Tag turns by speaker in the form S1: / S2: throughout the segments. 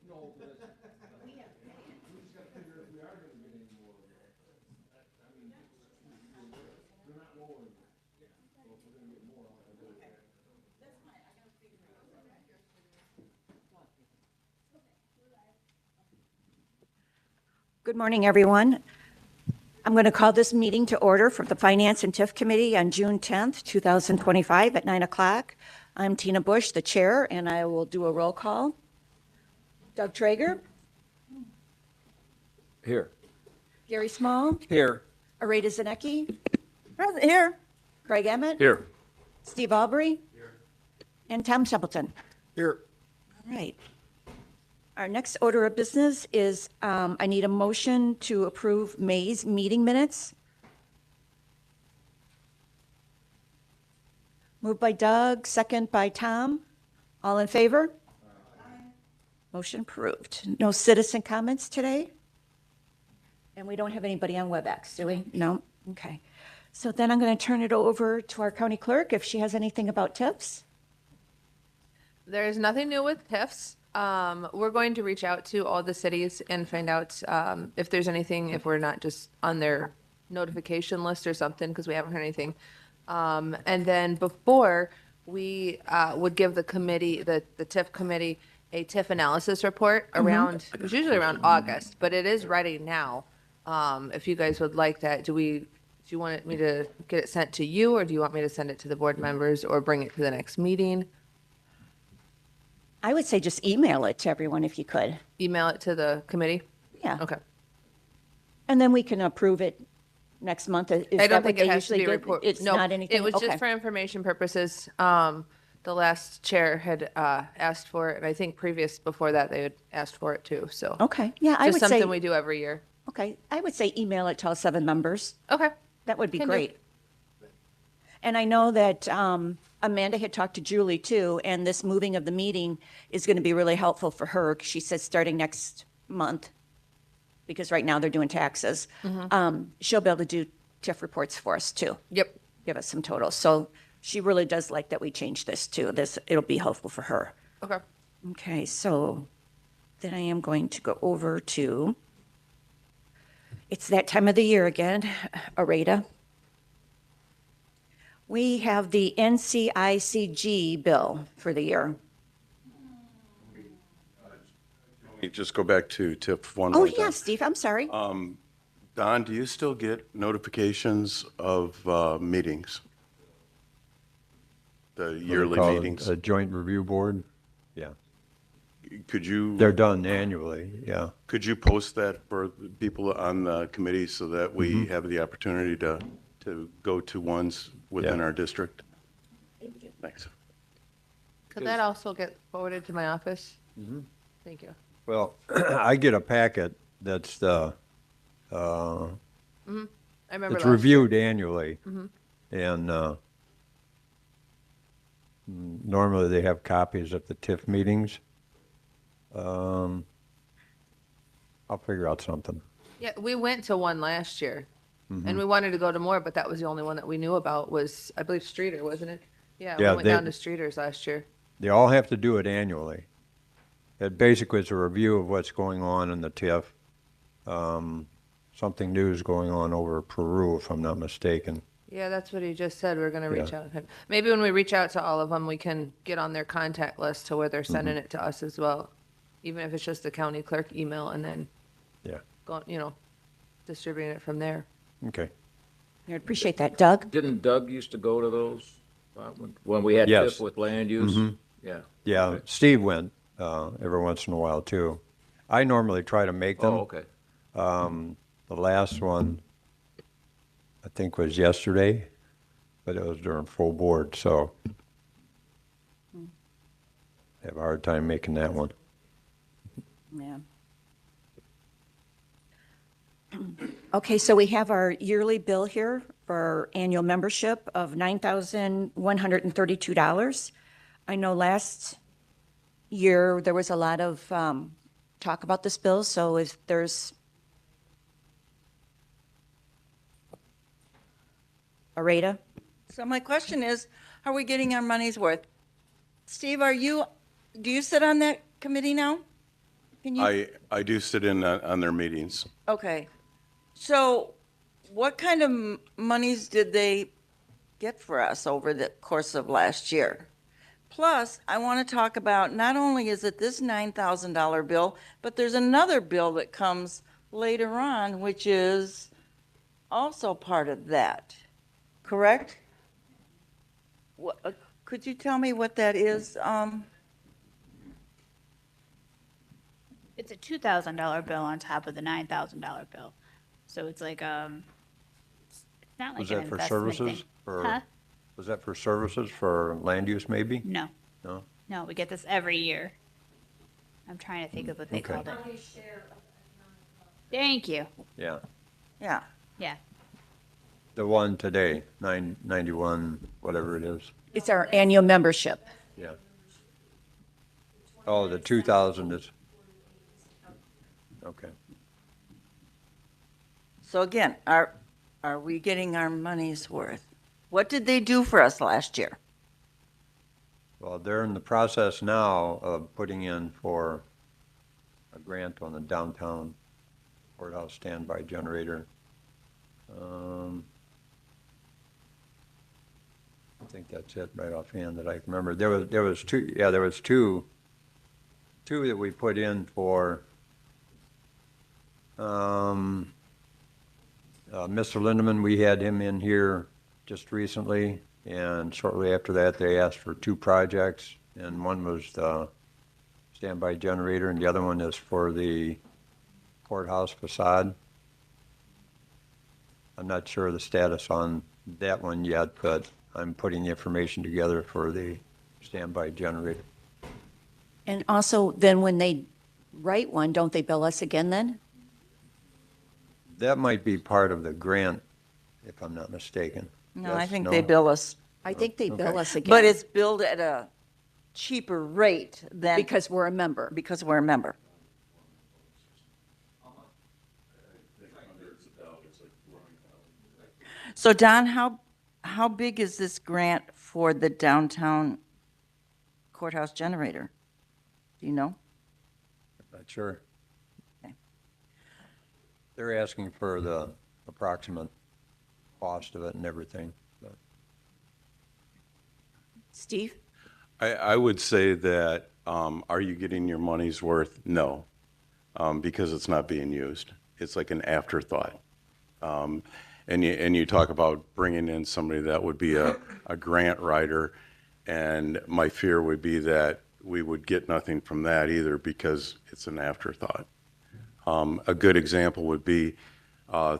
S1: No, but we just gotta figure if we are gonna get any more of that. I mean, they're not lowering it. So if we're gonna get more, I'll have to do that.
S2: Good morning, everyone. I'm going to call this meeting to order for the Finance and TIF Committee on June 10th, 2025 at 9 o'clock. I'm Tina Bush, the chair, and I will do a roll call. Doug Traeger,
S1: Here.
S2: Gary Small,
S1: Here.
S2: Areta Zanecki, present here, Craig Emmett,
S1: Here.
S2: Steve Albury, and Tom Templeton.
S1: Here.
S2: All right. Our next order of business is I need a motion to approve May's meeting minutes. Moved by Doug, second by Tom. All in favor? Motion approved. No citizen comments today? And we don't have anybody on WebEx, do we? No? Okay. So then I'm going to turn it over to our county clerk if she has anything about TIFs.
S3: There's nothing new with TIFs. We're going to reach out to all the cities and find out if there's anything, if we're not just on their notification list or something, because we haven't heard anything. And then before, we would give the committee, the TIF committee, a TIF analysis report around, it was usually around August, but it is ready now. If you guys would like that, do you want me to get it sent to you, or do you want me to send it to the board members or bring it to the next meeting?
S2: I would say just email it to everyone if you could.
S3: Email it to the committee?
S2: Yeah.
S3: Okay.
S2: And then we can approve it next month. Is
S3: I
S2: that
S3: don't
S2: what
S3: think
S2: they
S3: it has to
S2: usually
S3: be
S2: do?
S3: report.
S2: It's
S3: No,
S2: not anything?
S3: it was
S2: Okay.
S3: just for information purposes. The last chair had asked for it, and I think before that, they had asked for it too, so.
S2: Okay, yeah, I
S3: Just
S2: would
S3: something
S2: say,
S3: we do every year.
S2: okay, I would say email it to all 7 members.
S3: Okay.
S2: That would be
S3: Can do.
S2: great. And I know that Amanda had talked to Julie too, and this moving of the meeting is going to be really helpful for her. 'Cause she says starting next month, because right now they're doing taxes, she'll be able to do TIF reports for us too.
S3: Yep.
S2: Give us some totals. So she really does like that we changed this too. It'll be helpful for her.
S3: Okay.
S2: Okay, so then I am going to go over to, it's that time of the year again, Areta. We have the NCICG bill for the year.
S4: You just go back to TIF one
S2: Oh,
S4: more
S2: yeah,
S4: time.
S2: Steve, I'm sorry.
S4: Don, do you still get notifications of meetings? The yearly
S5: Call it
S4: meetings?
S5: A joint review board, yeah.
S4: Could you,
S5: They're done annually, yeah.
S4: could you post that for people on the committee so that we have the opportunity to go to ones within
S5: Yeah.
S4: our district? Thanks.
S3: Could that also get forwarded to my office? Thank you.
S5: Well, I get a packet that's,
S3: I remember
S5: it's
S3: last
S5: reviewed annually. And normally they have copies of the TIF meetings. I'll figure out something.
S3: Yeah, we went to one last year, and we wanted to go to more, but that was the only one that we knew about was, I believe, Streeter, wasn't it? Yeah, we
S5: Yeah,
S3: went
S5: they-
S3: down to Streeter's last year.
S5: They all have to do it annually. It basically is a review of what's going on in the TIF. Something new is going on over Peru, if I'm not mistaken.
S3: Yeah, that's what he just said. We're gonna reach
S5: Yeah.
S3: out to him. Maybe when we reach out to all of them, we can get on their contact list to where they're sending it to us as well. Even if it's just the county clerk email and then
S5: Yeah,
S3: go, distributing it from there.
S5: okay.
S2: I appreciate that. Doug?
S6: Didn't Doug used to go to those when we had
S5: Yes.
S6: TIF with land use? Yeah.
S5: Yeah, Steve went every once in a while too. I normally try to make them.
S6: Oh, okay.
S5: The last one, I think, was yesterday, but it was during full board, so I have a hard time making that one.
S2: Yeah. Okay, so we have our yearly bill here for our annual membership of $9,132. I know last year there was a lot of talk about this bill, so if there's Areta?
S7: So my question is, are we getting our money's worth? Steve, do you sit on that committee now? Can you,
S4: I do sit in on their meetings.
S7: okay. So what kind of monies did they get for us over the course of last year? Plus, I want to talk about, not only is it this $9,000 bill, but there's another bill that comes later on, which is also part of that, correct? Could you tell me what that is?
S8: It's a $2,000 bill on top of the $9,000 bill. So it's like, it's not like
S5: Was
S8: an
S5: that for
S8: investment
S5: services?
S8: thing.
S5: For-
S8: Huh?
S5: Was that for services, for land use maybe?
S8: No,
S5: No?
S8: no, we get this every year. I'm trying to think of what they
S5: Okay.
S8: called it. Thank you.
S5: Yeah.
S7: Yeah,
S8: Yeah.
S5: The one today, 991, whatever it is.
S2: It's our annual membership.
S5: Yeah. Oh, the 2,000 is, okay.
S7: so again, are we getting our money's worth? What did they do for us last year?
S5: Well, they're in the process now of putting in for a grant on the downtown courthouse standby generator. I think that's it right offhand that I remember. There was two, yeah, there was two that we put in for, Mr. Lindeman, we had him in here just recently, and shortly after that, they asked for two projects, and one was the standby generator, and the other one is for the courthouse facade. I'm not sure of the status on that one yet, but I'm putting the information together for the standby generator.
S2: And also, then when they write one, don't they bill us again then?
S5: That might be part of the grant, if I'm not mistaken.
S7: No, I
S5: Yes,
S7: think
S5: no?
S7: they bill us,
S2: I think they bill
S5: Okay.
S2: us again.
S7: but it's billed at a cheaper rate than,
S2: Because we're a member.
S7: because we're a member. So Don, how big is this grant for the downtown courthouse generator? Do you know?
S5: Not sure.
S7: Okay.
S5: They're asking for the approximate cost of it and everything. but-
S2: Steve?
S4: I would say that, are you getting your money's worth? No, because it's not being used. It's like an afterthought. And you talk about bringing in somebody that would be a grant writer, and my fear would be that we would get nothing from that either because it's an afterthought. A good example would be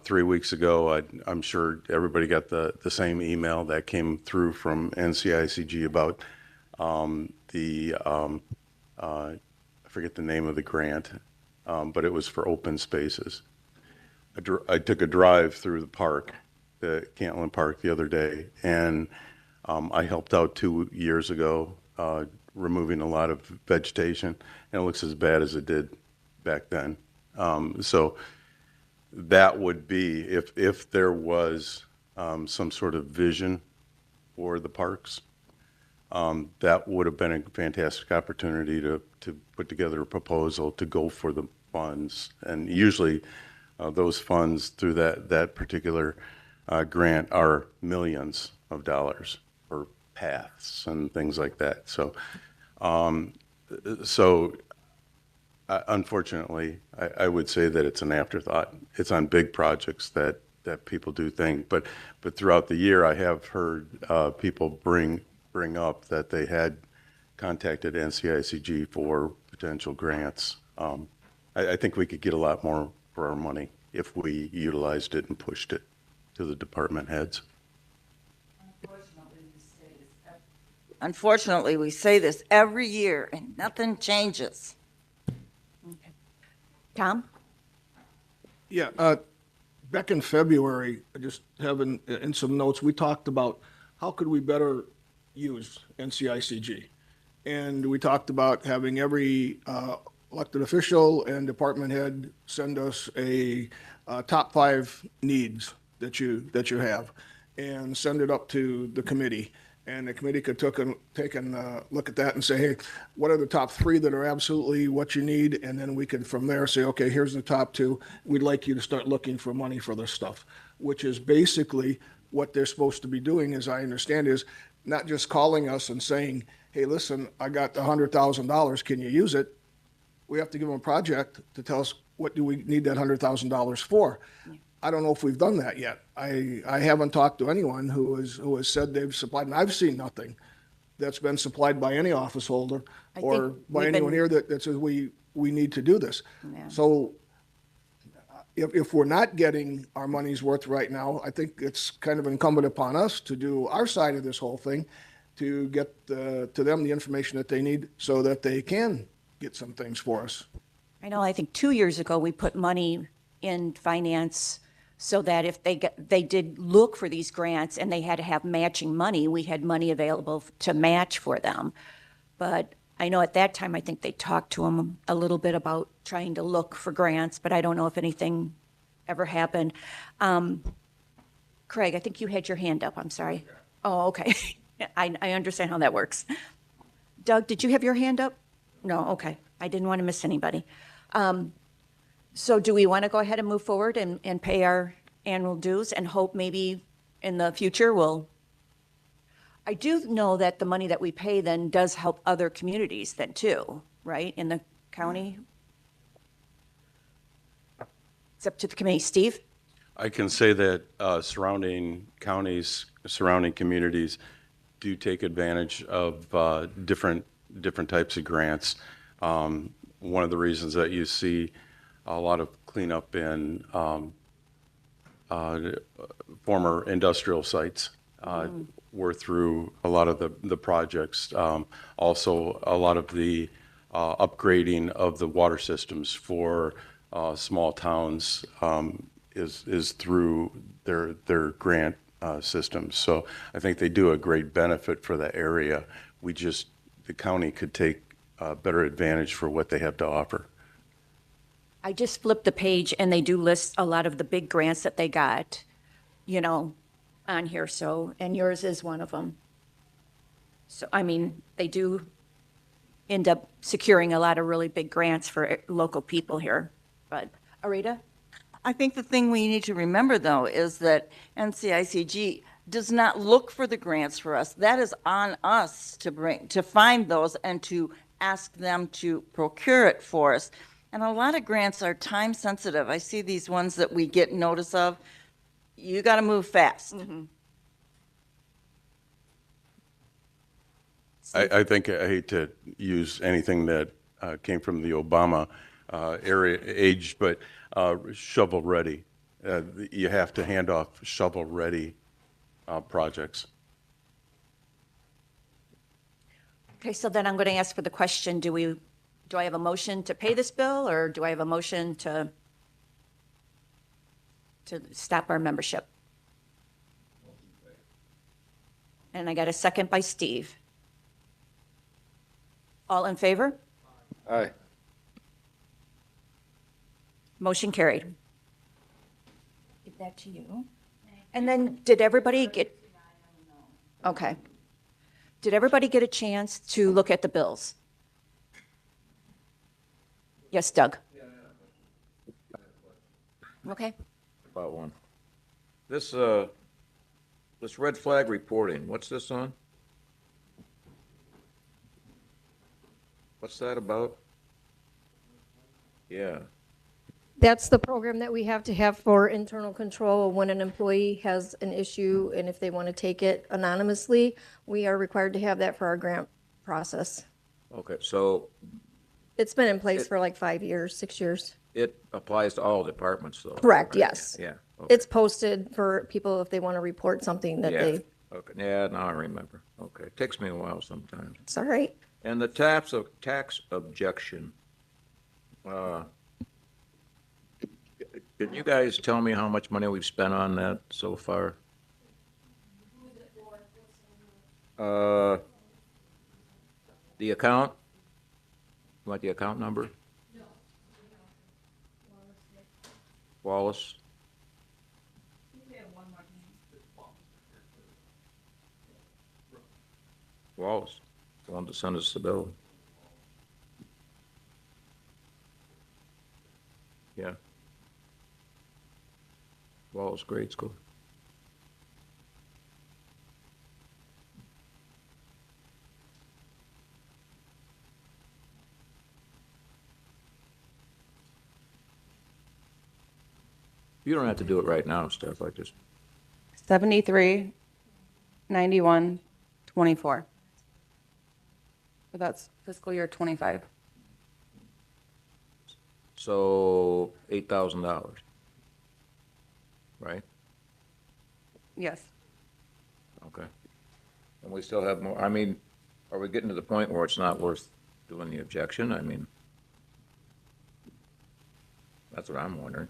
S4: 3 weeks ago, I'm sure everybody got the same email that came through from NCICG about I forget the name of the grant, but it was for open spaces. I took a drive through the park, the Cantland Park, the other day, and I helped out 2 years ago, removing a lot of vegetation, and it looks as bad as it did back then. So that would be, if there was some sort of vision for the parks, that would have been a fantastic opportunity to put together a proposal to go for the funds. And usually, those funds through that particular grant are millions of dollars for paths and things like that. So, unfortunately, I would say that it's an afterthought. It's on big projects that people do think, but throughout the year, I have heard people bring up that they had contacted NCICG for potential grants. I think we could get a lot more for our money if we utilized it and pushed it to the department heads.
S7: Unfortunately, we say this every year and nothing changes.
S2: Tom?
S9: Yeah, back in February, I just have in some notes, we talked about how could we better use NCICG? And we talked about having every elected official and department head send us a top 5 needs that you have and send it up to the committee. and the committee could take a look at that and say, hey, what are the top 3 that are absolutely what you need? And then we could from there say, okay, here's the top 2. We'd like you to start looking for money for this stuff, which is basically what they're supposed to be doing, as I understand, is not just calling us and saying, hey, listen, I got $100,000, can you use it? We have to give them a project to tell us what do we need that $100,000 for. I don't know if we've done that yet. I haven't talked to anyone who has said they've supplied, and I've seen nothing that's been supplied by any office holder
S2: I
S9: or
S2: think
S9: by
S2: we've
S9: anyone
S2: been-
S9: here that says we need to do this.
S2: Yeah.
S9: So if we're not getting our money's worth right now, I think it's kind of incumbent upon us to do our side of this whole thing, to get to them the information that they need so that they can get some things for us.
S2: I know, I think 2 years ago, we put money in finance so that if they did look for these grants and they had to have matching money, we had money available to match for them. But I know at that time, I think they talked to them a little bit about trying to look for grants, but I don't know if anything ever happened. Craig, I think you had your hand up, I'm sorry. Oh, okay. I understand how that works. Doug, did you have your hand up? No, okay. I didn't want to miss anybody. So do we want to go ahead and move forward and pay our annual dues and hope maybe in the future I do know that the money that we pay then does help other communities then too, right, in the county? It's up to the committee. Steve?
S4: I can say that surrounding counties, surrounding communities do take advantage of different types of grants. One of the reasons that you see a lot of cleanup in former industrial sites were through a lot of the projects. Also, a lot of the upgrading of the water systems for small towns is through their grant systems. So I think they do a great benefit for the area. The county could take better advantage for what they have to offer.
S2: I just flipped the page and they do list a lot of the big grants that they got, on here. So, and yours is one of them. So, I mean, they do end up securing a lot of really big grants for local people here. But Arita?
S7: I think the thing we need to remember, though, is that NCICG does not look for the grants for us. That is on us to find those and to ask them to procure it for us. And a lot of grants are time sensitive. I see these ones that we get notice of. You got to move fast.
S4: I think I hate to use anything that came from the Obama age, but shovel ready. You have to hand off shovel ready projects.
S2: Okay, so then I'm going to ask for the question, do I have a motion to pay this bill, or do I have a motion to stop our membership? And I got a second by Steve. All in favor?
S6: Aye.
S2: Motion carried. Give that to you. And then, did everybody get? Okay. Did everybody get a chance to look at the bills? Yes, Doug? Okay.
S6: About one. This red flag reporting, what's this on? What's that about? Yeah,
S10: That's the program that we have to have for internal control when an employee has an issue and if they want to take it anonymously, we are required to have that for our grant process.
S6: okay, so
S10: It's been in place for like 5 years, 6 years.
S6: it applies to all departments though?
S10: Correct,
S6: right?
S10: yes.
S6: Yeah. Okay.
S10: It's posted for people if they want to report something that
S6: Yeah,
S10: they,
S6: okay, yeah, now I remember. Okay, it takes me a while sometimes.
S10: it's all right.
S6: And the tax objection, can you guys tell me how much money we've spent on that so far? The account? You want the account number? Wallace? Wallace, the one that sent us the bill. Yeah. Wallace Grade School. You don't have to do it right now, Steph, I just,
S11: 73, 91, 24. So that's fiscal year 25.
S6: so $8,000. Right?
S11: Yes.
S6: Okay. And we still have more, I mean, are we getting to the point where it's not worth doing the objection? I mean, that's what I'm wondering.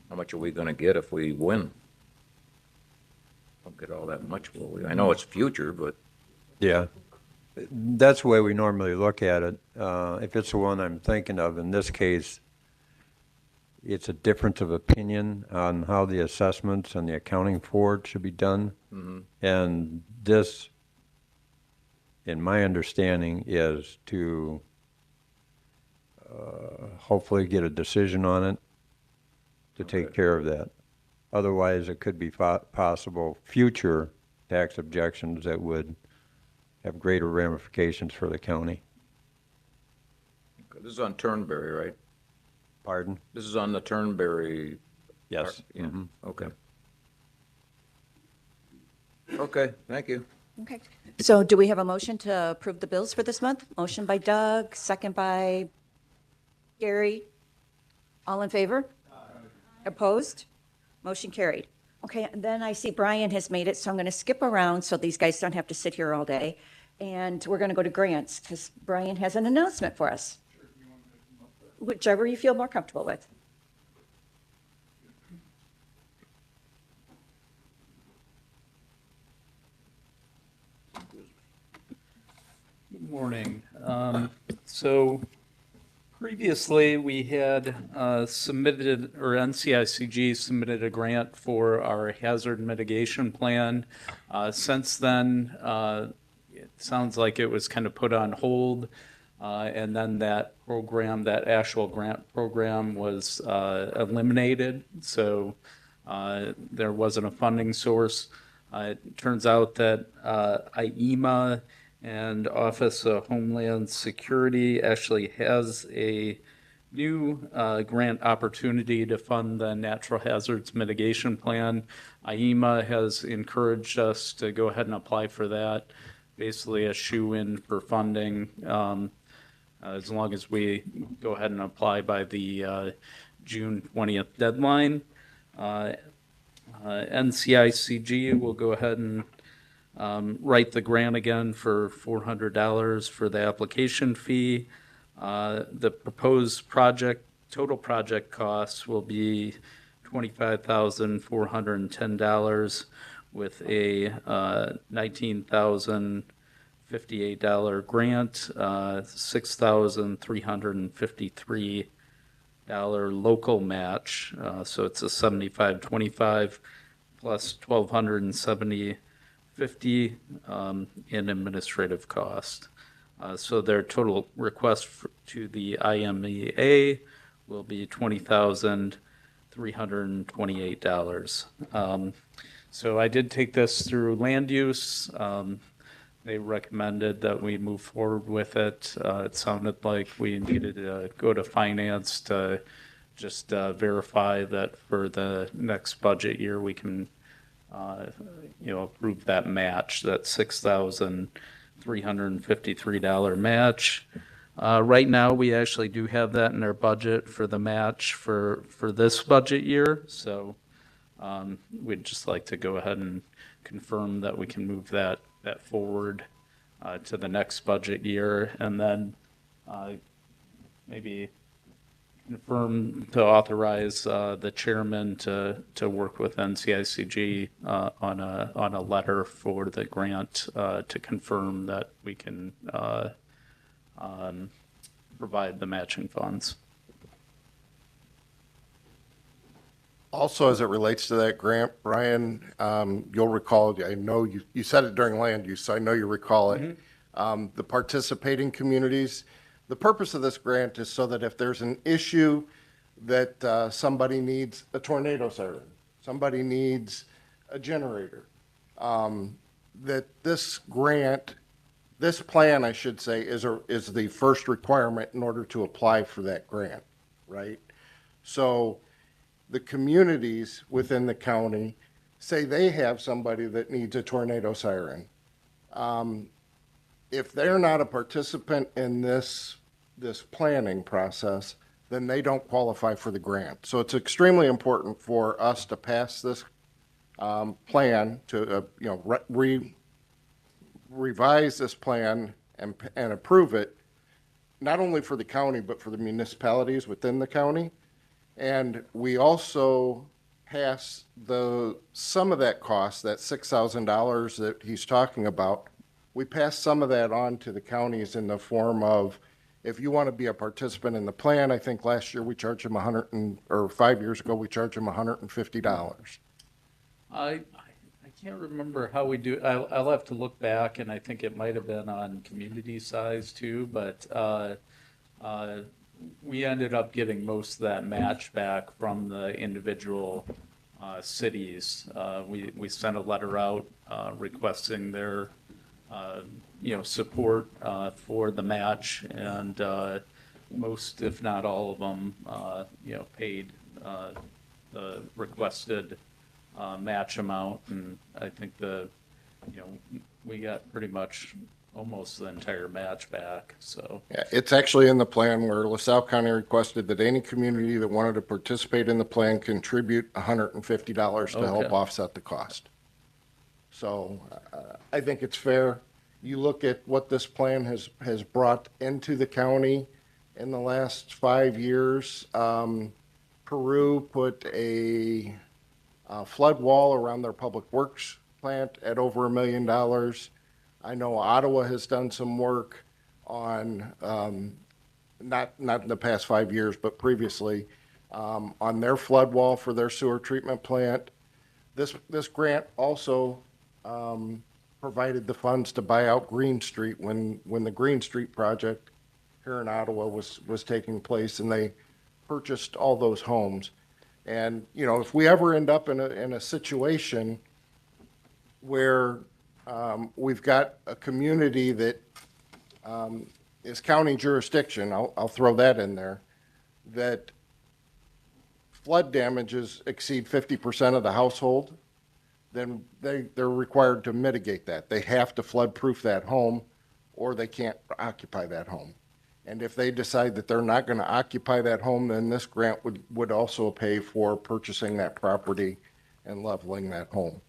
S6: How much are we gonna get if we win? Don't get all that much, will we? I know it's future, but
S5: Yeah. That's the way we normally look at it. If it's the one I'm thinking of, in this case, it's a difference of opinion on how the assessments and the accounting for it should be done. And this, in my understanding, is to hopefully get a decision on it to take care of that. Otherwise, it could be possible future tax objections that would have greater ramifications for the county.
S6: this is on Turnberry, right?
S5: Pardon?
S6: This is on the Turnberry.
S5: Yes.
S6: Yeah, okay. Okay, thank you.
S2: Okay. So do we have a motion to approve the bills for this month? Motion by Doug, second by Gary. All in favor? Opposed? Motion carried. Okay, and then I see Brian has made it, so I'm going to skip around so these guys don't have to sit here all day. And we're going to go to grants because Brian has an announcement for us. Whichever you feel more comfortable with.
S12: Good morning. So previously, we had submitted, or NCICG submitted a grant for our hazard mitigation plan. Since then, it sounds like it was kind of put on hold. And then that program, that actual grant program was eliminated. So there wasn't a funding source. It turns out that IEMA and Office of Homeland Security actually has a new grant opportunity to fund the natural hazards mitigation plan. IEMA has encouraged us to go ahead and apply for that, basically a shoe-in for funding, as long as we go ahead and apply by the June 20th deadline. NCICG will go ahead and write the grant again for $400 for the application fee. The proposed project, total project costs will be $25,410 with a $19,058 grant, $6,353 local match. So it's a 75-25 plus $1,270.50 in administrative cost. So their total request to the IMEA will be $20,328. So I did take this through land use. They recommended that we move forward with it. It sounded like we needed to go to finance to just verify that for the next budget year, we can approve that match, that $6,353 match. Right now, we actually do have that in our budget for the match for this budget year. So we'd just like to go ahead and confirm that we can move that forward to the next budget year, and then maybe confirm to authorize the chairman to work with NCICG on a letter for the grant to confirm that we can provide the matching funds.
S13: Also, as it relates to that grant, Brian, you'll recall, I know you said it during land use, so I know you recall it. the participating communities. The purpose of this grant is so that if there's an issue that somebody needs a tornado siren, somebody needs a generator, that this grant, this plan, I should say, is the first requirement in order to apply for that grant, right? So the communities within the county say they have somebody that needs a tornado siren. If they're not a participant in this planning process, then they don't qualify for the grant. So it's extremely important for us to pass this plan to, revise this plan and approve it, not only for the county, but for the municipalities within the county. And we also pass some of that cost, that $6,000 that he's talking about, we pass some of that on to the counties in the form of, if you want to be a participant in the plan, I think last year we charged them or 5 years ago, we charged them $150.
S12: I can't remember how we do, I'll have to look back, and I think it might have been on community size too, but we ended up getting most of that match back from the individual cities. We sent a letter out requesting their support for the match, and most, if not all of them, paid the requested match amount, and I think we got pretty much almost the entire match back, so.
S13: Yeah, it's actually in the plan where LaSalle County requested that any community that wanted to participate in the plan contribute $150 to help
S12: Okay.
S13: offset the cost. So I think it's fair. You look at what this plan has brought into the county in the last 5 years. Peru put a flood wall around their public works plant at over $1 million. I know Ottawa has done some work on, not in the past 5 years, but previously, on their flood wall for their sewer treatment plant. This grant also provided the funds to buy out Green Street when the Green Street project here in Ottawa was taking place, and they purchased all those homes. And, if we ever end up in a situation where we've got a community that is county jurisdiction, I'll throw that in there, that flood damages exceed 50% of the household, then they're required to mitigate that. They have to flood-proof that home, or they can't occupy that home. And if they decide that they're not going to occupy that home, then this grant would also pay for purchasing that property and leveling that home.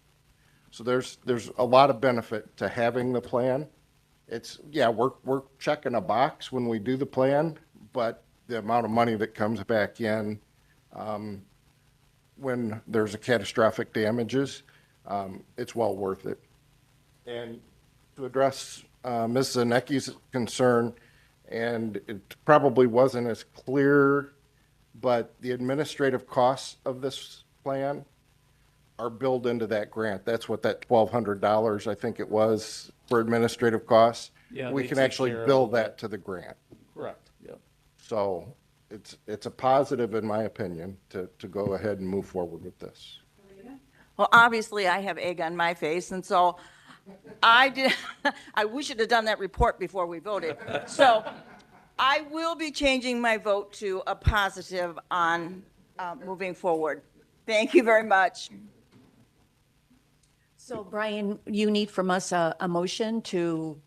S13: So there's a lot of benefit to having the plan. We're checking a box when we do the plan, but the amount of money that comes back in when there's a catastrophic damages, it's well worth it. And to address Ms. Zanecki's concern, and it probably wasn't as clear, but the administrative costs of this plan are billed into that grant. That's what that $1,200, I think it was, for administrative costs.
S12: Yeah,
S13: We
S12: they
S13: can
S12: take
S13: actually
S12: care of
S13: bill
S12: it.
S13: that to the grant.
S12: Correct, yep.
S13: So it's a positive, in my opinion, to go ahead and move forward with this.
S7: Well, obviously, I have egg on my face, and so I we should have done that report before we voted. So I will be changing my vote to a positive on moving forward. Thank you very much.
S2: So Brian, you need from us a motion to,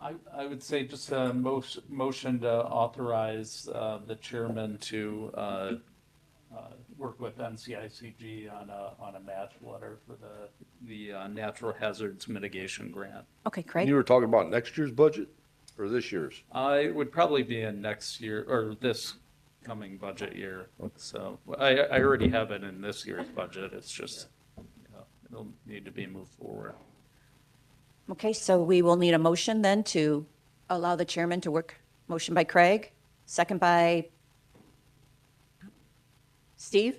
S12: I would say just a motion to authorize the chairman to work with NCICG on a match letter for the natural hazards mitigation grant.
S2: okay, Craig?
S14: You were talking about next year's budget or this year's?
S12: It would probably be in next year, or this coming budget year. So I already have it in this year's budget. It's just, it'll need to be moved forward.
S2: Okay, so we will need a motion then to allow the chairman to work. Motion by Craig, second by Steve?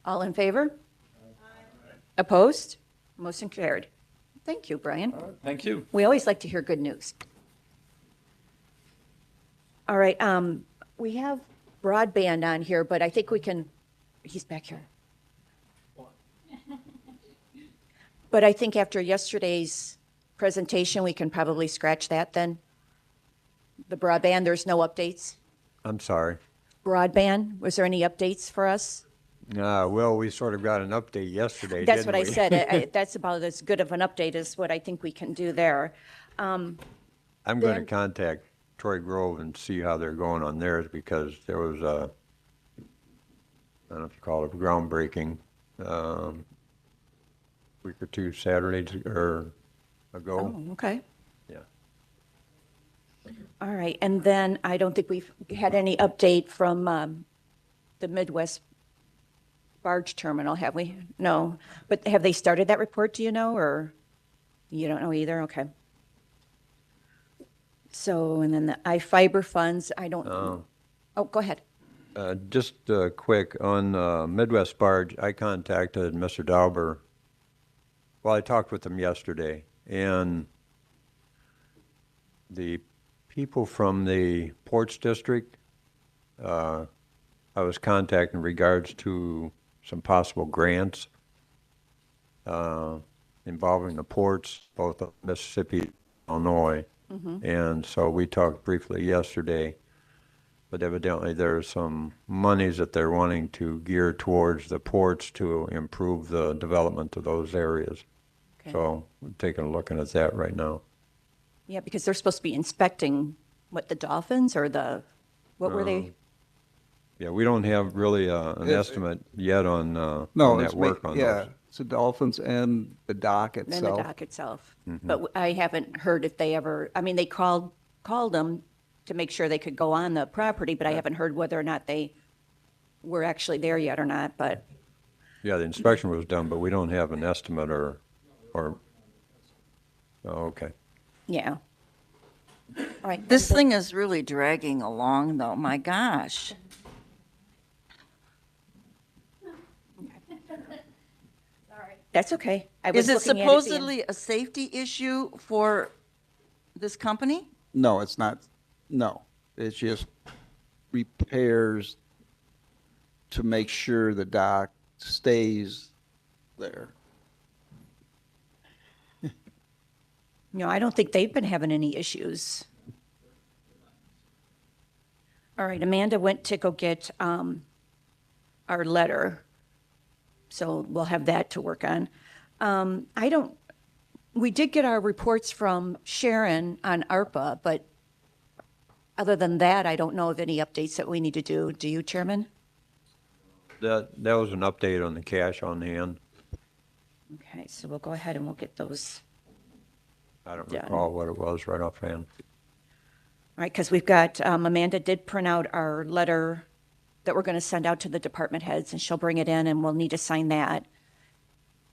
S2: All in favor? Opposed? Motion carried. Thank you, Brian.
S12: Thank you.
S2: We always like to hear good news. All right, we have broadband on here, but I think we can, he's back here. But I think after yesterday's presentation, we can probably scratch that then. The broadband, there's no updates.
S5: I'm sorry.
S2: Broadband, was there any updates for us?
S5: Well, we sort of got an update yesterday,
S2: That's what
S5: didn't
S2: I
S5: we?
S2: said. That's about as good of an update as what I think we can do there.
S5: I'm going to
S2: Then-
S5: contact Troy Grove and see how they're going on theirs, because there was a, I don't know if you call it groundbreaking, week or two Saturdays ago.
S2: Oh, okay.
S5: Yeah.
S2: All right, and then I don't think we've had any update from the Midwest Barge Terminal, have we? No, but have they started that report, do you know, or you don't know either? Okay. So, and then the iFiber funds, I don't, oh, go ahead.
S5: Just quick, on Midwest Barge, I contacted Mr. Dauber. Well, I talked with him yesterday, and the people from the Ports District, I was contacting in regards to some possible grants involving the ports, both of Mississippi and Illinois. And so we talked briefly yesterday, but evidently there's some monies that they're wanting to gear towards the ports to improve the development of those areas.
S2: Okay.
S5: So we're taking a look at that right now.
S2: Yeah, because they're supposed to be inspecting, what, the dolphins or the, what were they?
S5: Yeah, we don't have really an estimate yet on
S15: No,
S5: that
S15: it's
S5: work on
S15: yeah,
S5: those.
S15: it's the Dolphins and the dock
S2: And the
S15: itself.
S2: dock itself. But I haven't heard if they ever, I mean, they called them to make sure they could go on the property, but I haven't heard whether or not they were actually there yet or not, but,
S5: Yeah, the inspection was done, but we don't have an estimate or, oh, okay.
S2: yeah. All right.
S7: This thing is really dragging along, though. My gosh.
S2: That's okay. I was
S7: Is it
S2: looking at being-
S7: supposedly a safety issue for this company?
S15: No, it's not, no, it's just repairs to make sure the dock stays there.
S2: No, I don't think they've been having any issues. All right, Amanda went to go get our letter, so we'll have that to work on. We did get our reports from Sharon on ARPA, but other than that, I don't know of any updates that we need to do. Do you, Chairman?
S5: That was an update on the cash on hand.
S2: Okay, so we'll go ahead and we'll get those.
S5: I don't
S2: Done.
S5: recall what it was right offhand.
S2: All right, because we've got, Amanda did print out our letter that we're going to send out to the department heads, and she'll bring it in, and we'll need to sign that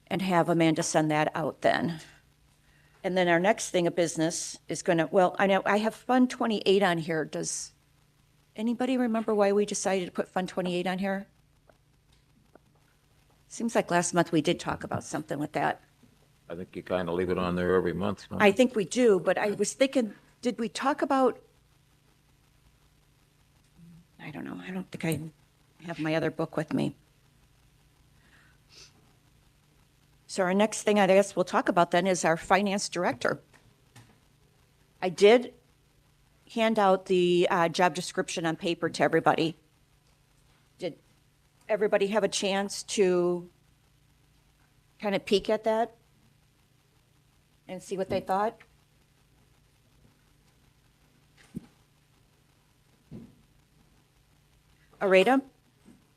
S2: and have Amanda send that out then. And then our next thing of business is going to, well, I know I have Fund 28 on here. Does anybody remember why we decided to put Fund 28 on here? Seems like last month we did talk about something with that.
S6: I think you kind of leave it on there every month. no?
S2: I think we do, but I was thinking, did we talk about, I don't know, I don't think I have my other book with me. So our next thing I guess we'll talk about then is our finance director. I did hand out the job description on paper to everybody. Did everybody have a chance to kind of peek at that and see what they thought? Areta?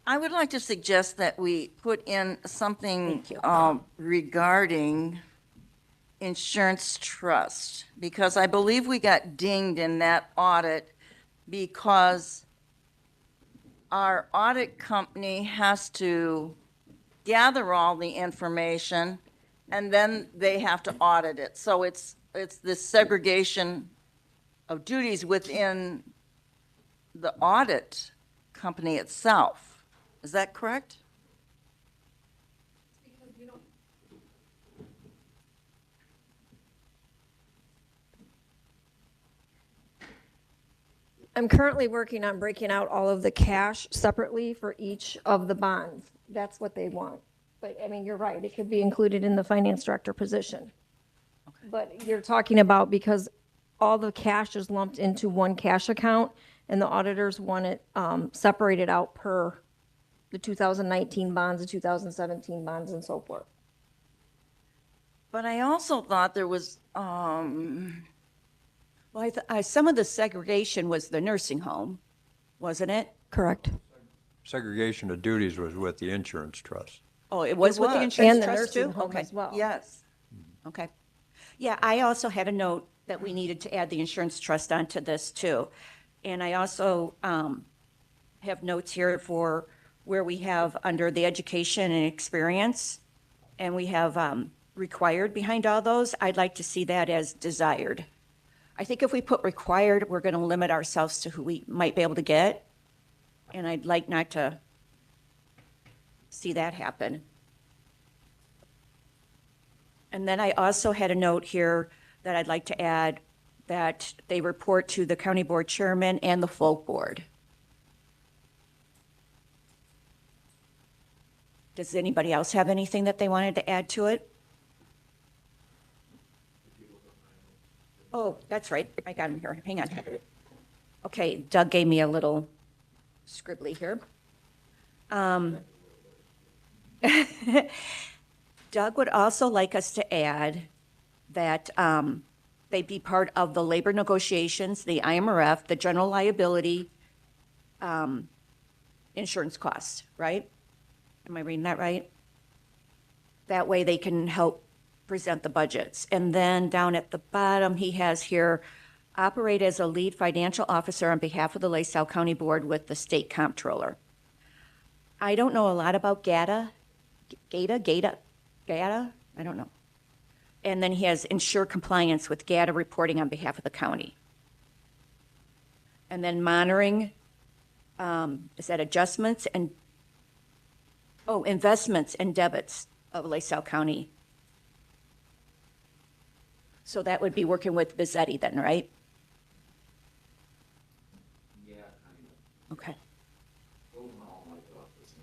S7: I would like to suggest that we put in something
S2: Thank you.
S7: regarding insurance trust, because I believe we got dinged in that audit because our audit company has to gather all the information and then they have to audit it. So it's this segregation of duties within the audit company itself. Is that correct?
S10: I'm currently working on breaking out all of the cash separately for each of the bonds. That's what they want. But, I mean, you're right, it could be included in the finance director position. But you're talking about because all the cash is lumped into one cash account, and the auditors want it separated out per the 2019 bonds, the 2017 bonds, and so forth.
S7: But I also thought there was,
S2: Well, some of the segregation was the nursing home, wasn't it?
S10: Correct.
S5: Segregation of duties was with the insurance trust.
S2: Oh, it was with the
S7: was.
S2: insurance
S10: And the
S2: trust too?
S10: nursing home
S2: Okay.
S10: as well.
S7: yes.
S2: Okay. Yeah, I also had a note that we needed to add the insurance trust onto this too. And I also have notes here for where we have under the education and experience, and we have required behind all those. I'd like to see that as desired. I think if we put required, we're going to limit ourselves to who we might be able to get. And I'd like not to see that happen. And then I also had a note here that I'd like to add that they report to the county board chairman and the full board. Does anybody else have anything that they wanted to add to it? Oh, that's right. I got him here. Hang on. Okay, Doug gave me a little scribbly here. Doug would also like us to add that they be part of the labor negotiations, the IMRF, the general liability insurance costs, right? Am I reading that right? That way they can help present the budgets. And then down at the bottom, he has here, operate as a lead financial officer on behalf of the LaSalle County Board with the state comptroller. I don't know a lot about GATA, I don't know. And then he has ensure compliance with GATA reporting on behalf of the county. And then monitoring, is that adjustments and, investments and debits of LaSalle County. So that would be working with Bizzetti then, right?
S6: Yeah, kind of.
S2: Okay.
S6: Those are all my thoughts.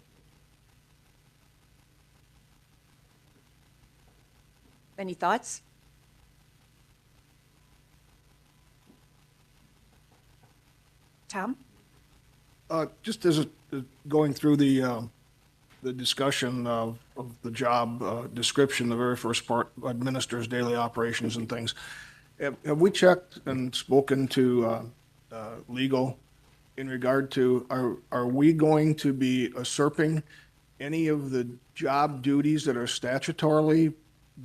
S2: Any thoughts? Tom?
S9: Just as going through the discussion of the job description, the very first part administers daily operations and things. Have we checked and spoken to legal in regard to, are we going to be usurping any of the job duties that are statutorily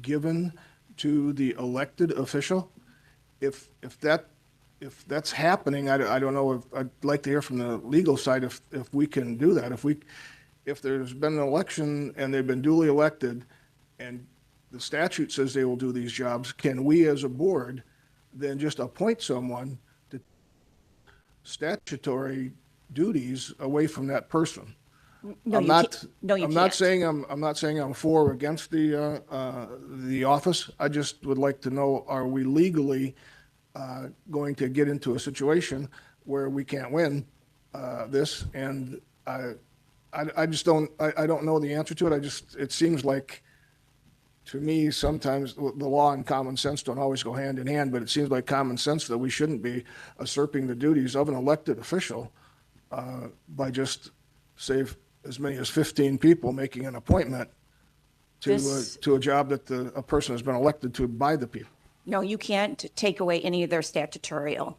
S9: given to the elected official? If that's happening, I don't know, I'd like to hear from the legal side if we can do that. If there's been an election and they've been duly elected and the statute says they will do these jobs, can we as a board then just appoint someone to statutory duties away from that person?
S2: No,
S9: I'm
S2: you
S9: not,
S2: can't. No, you
S9: I'm
S2: can't.
S9: not saying I'm for or against the office. I just would like to know, are we legally going to get into a situation where we can't win this? And I just don't, I don't know the answer to it. It seems like, to me, sometimes the law and common sense don't always go hand in hand, but it seems like common sense that we shouldn't be usurping the duties of an elected official by just, say, as many as 15 people making an appointment to a job that a person has been elected to by the people.
S2: No, you can't take away any of their statutorial